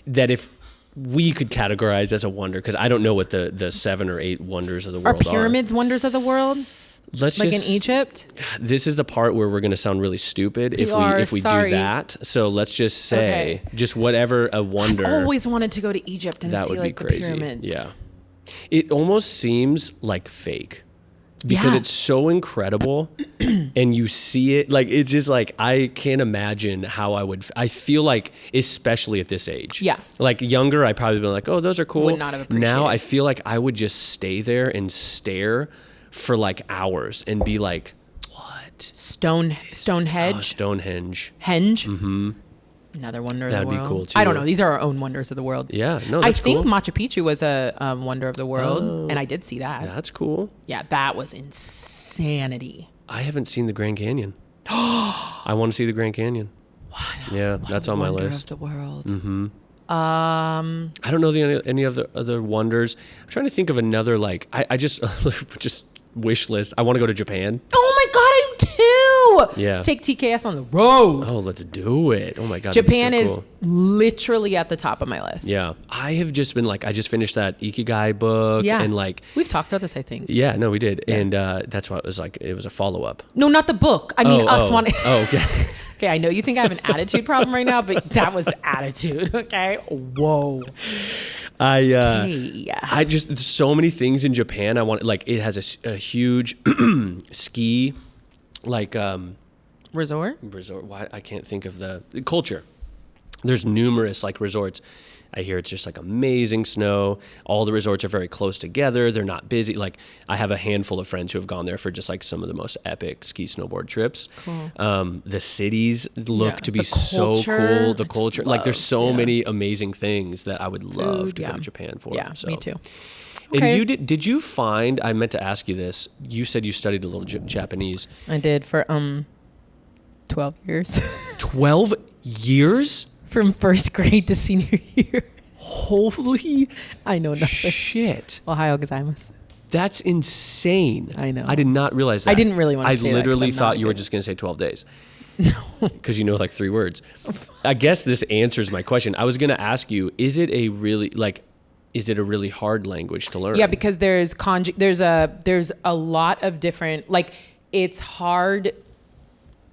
if we could categorize as a wonder, because I don't know what the 7 or 8 wonders of the world are. Are pyramids wonders of the world? In Egypt? This is the part where we're going to sound really stupid if we do that. So let's just say just whatever a wonder. I've always wanted to go to Egypt and see like the pyramids. Yeah. It almost seems like fake because it's so incredible and you see it. Like, it's just like, I can't imagine how I feel like, especially at this age. Yeah. Like younger, I probably been like, oh, those are cool. Would not have appreciated. Now I feel like I would just stay there and stare for like hours and be like, what? Stonehenge? Stonehenge. Henge? Mm-hmm. Another wonder of the world. That'd be cool too. I don't know. These are our own wonders of the world. Yeah, no, that's cool. I think cool. Machu Picchu was a wonder of the world, and I did see that. That's cool. Yeah, that was insanity. I haven't seen the Grand Canyon. I want to see the Grand Canyon. That's on my list. Wonder of the world. Mm-hmm. I don't know any other wonders. I'm trying to think of another, like, I just wish list. I want to go to Japan. Oh my God, I do Yeah. Let's take TKS on the road. Oh, let's do it. Oh my God. Japan that'd be so is cool. literally at the top of my list. Yeah. I have just been like, I just finished that Ikigai book. Yeah. And like, we've talked about this, I think. yeah, no, we did. Yeah. And that's why it was like, it was a follow-up. No, not the book. I mean, us wanting. Oh, okay. Okay, I know you think I have an attitude problem right now, but that was attitude. Okay. Whoa. I just, there's so many things in Japan. I want, like, it has a huge ski, like, resort. Why I can't think of the culture. There's numerous like resorts. I hear it's just like amazing snow. All the resorts are very close together. They're not busy. Like I have a handful of friends who have gone there for just like some of the most epic ski snowboard trips. Cool. The cities look to be so cool. The culture, like there's so many amazing things that I would love to go to Japan for. Yeah, so. Me too. And you did you find, I meant to ask you this, you said you studied a little Japanese. I did for 12 years. 12 years? From first grade to senior year. Holy I know nothing. Shit. Ohio gozaimasu. That's insane. I know. I did not realize that. I didn't really want to say that. I literally thought you were just going to say 12 days. No. Because you know like 3 words. I guess this answers my question. I was going to ask you, is it a really hard language to learn? Yeah, because there's a lot of different, like it's hard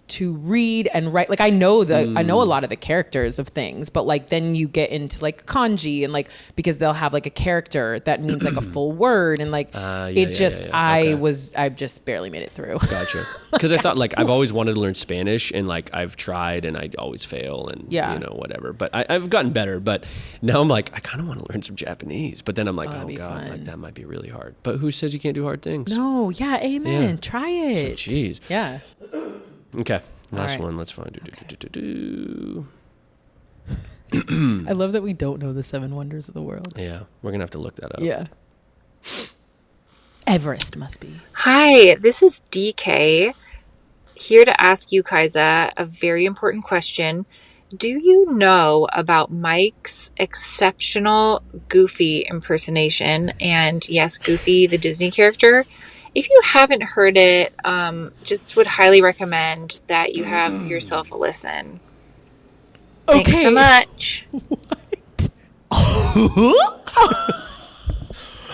to read and write. Like I know a lot of the characters of things, but like then you get into like kanji and like because they'll have like a character that means like a full word and like I just barely made it through. Gotcha. Because I thought like I've always wanted to learn Spanish and like I've tried and I always fail and you know whatever. But I've gotten better. But now I'm like I kind of want to learn some Japanese. But then I'm like oh god, like that might be really hard. But who says you can't do hard things? No, yeah, amen. Try it. So, jeez. Yeah. Okay, last one. Let's find. I love that we don't know the 7 wonders of the world. Yeah, we're gonna have to look that up. Yeah. Everest must be. Hi, this is DK. Here to ask you, Kaisa, a very important question. Do you know about Mike's exceptional Goofy impersonation? And yes, Goofy, the Disney character. If you haven't heard it, just would highly recommend that you have yourself a listen. Thanks so much. What?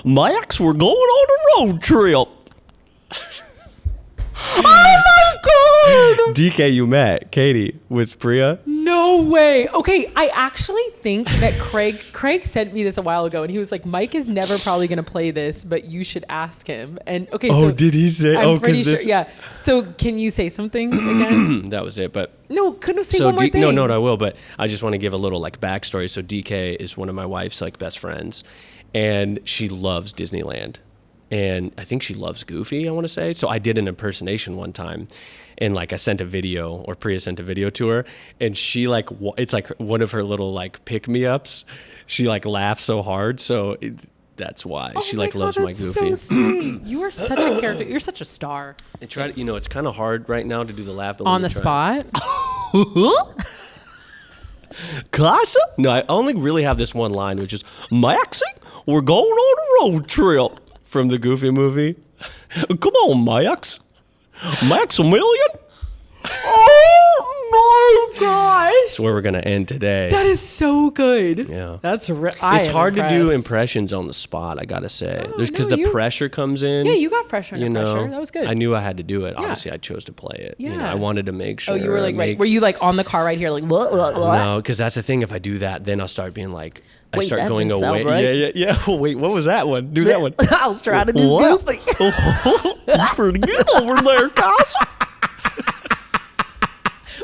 Max, we're going on a road trip. Oh my god! DK, you met Katie with Priya? No way. Okay, I actually think that Craig sent me this a while ago and he was like, Mike is never probably going to play this, but you should ask him. And okay, so did he say? I'm pretty sure. Yeah. So can you say something again? That was it, but no, couldn't say one more thing. No, I will, but I just want to give a little like backstory. So DK is one of my wife's like best friends and she loves Disneyland. And I think she loves Goofy, I want to say. So I did an impersonation one time. And like I sent a video, or Priya sent a video to her. And she like, it's like one of her little like pick-me-ups. She like laughs so hard. So that's why she like loves my Goofy. So sweet. You are such a character. You're such a star. I try to, it's kind of hard right now to do the laugh. On the spot? Kaisa? No, I only really have this one line, which is, Maxie, we're going on a road trip. From the Goofy movie. Come on, Max. Maximilian. Oh my gosh. That's where we're going to end today. That is so good. Yeah. That's it's hard to do impressions on the spot, I got to say. Because the pressure comes in. Yeah, you got pressure under pressure. That was good. I knew I had to do it. Yeah. Obviously, I chose to play it. Yeah. I wanted to make sure. Oh, you were like, right. Were you like on the car right here like, what? No, because that's the thing. If I do that, then I'll start being like, I start going away. Right? Yeah. Wait, what was that one? Do that one. I was trying to do Goofy. Pretty good over there, Kaisa.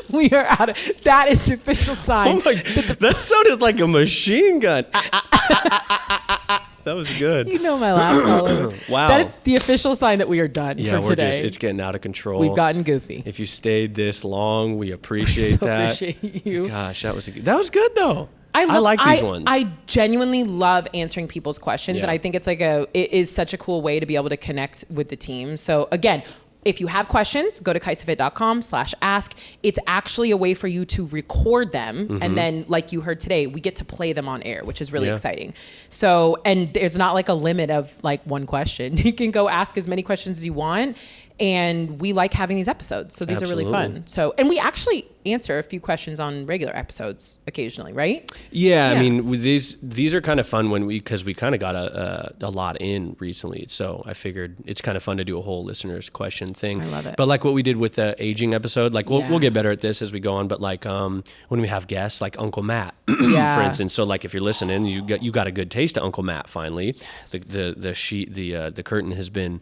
We are out of. That is the official sign. Oh my! That sounded like a machine gun. That was good. You know my laugh all over. Wow. That is the official sign that we are done for today. It's getting out of control. We've gotten goofy. If you stayed this long, we appreciate that. Appreciate you. Gosh, that was good though. I like these ones. I genuinely love answering people's questions, and I think it is such a cool way to be able to connect with the team. So again, if you have questions, go to KaisaFit.com/ask. It's actually a way for you to record them. And then like you heard today, we get to play them on air, which is really exciting. So, and there's not like a limit of like one question. You can go ask as many questions as you want. And we like having these episodes. So these are really fun. So, and we actually answer a few questions on regular episodes occasionally, right? Yeah. I mean, these are kind of fun because we kind of got a lot in recently. So I figured it's kind of fun to do a whole listeners question thing. I love it. But like what we did with the aging episode, like we'll get better at this as we go on. But like when we have guests like Uncle Matt, for instance. So like if you're listening, you got a good taste of Uncle Matt finally. The curtain has been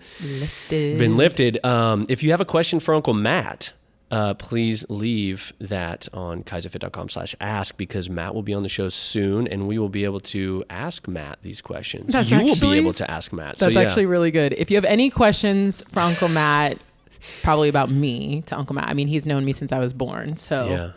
lifted. If you have a question for Uncle Matt, please leave that on KaisaFit.com/ask, because Matt will be on the show soon and we will be able to ask Matt these questions. You will be able to ask Matt. That's actually really good. If you have any questions for Uncle Matt, probably about me to Uncle Matt. I mean, he's known me since I was born, so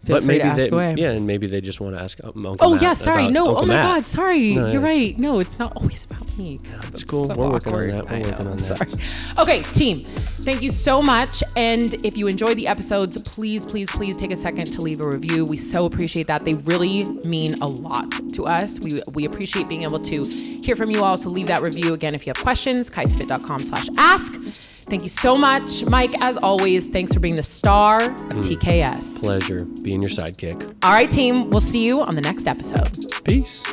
feel free to ask away. Yeah, and maybe they just want to ask Uncle Matt. Oh, yeah, sorry. No, Uncle oh my Matt. God, sorry. No, You're right. No, it's not always about me. God, it's cool. So We're working awkward. on that. We're working on that. Sorry. Okay, team, thank you so much. And if you enjoyed the episodes, please take a second to leave a review. We so appreciate that. They really mean a lot to us. We appreciate being able to hear from you all. So leave that review. Again, if you have questions, KaisaFit.com/ask. Thank you so much. Mike, as always, thanks for being the star of TKS. Pleasure being your sidekick. All right, team. We'll see you on the next episode. Peace.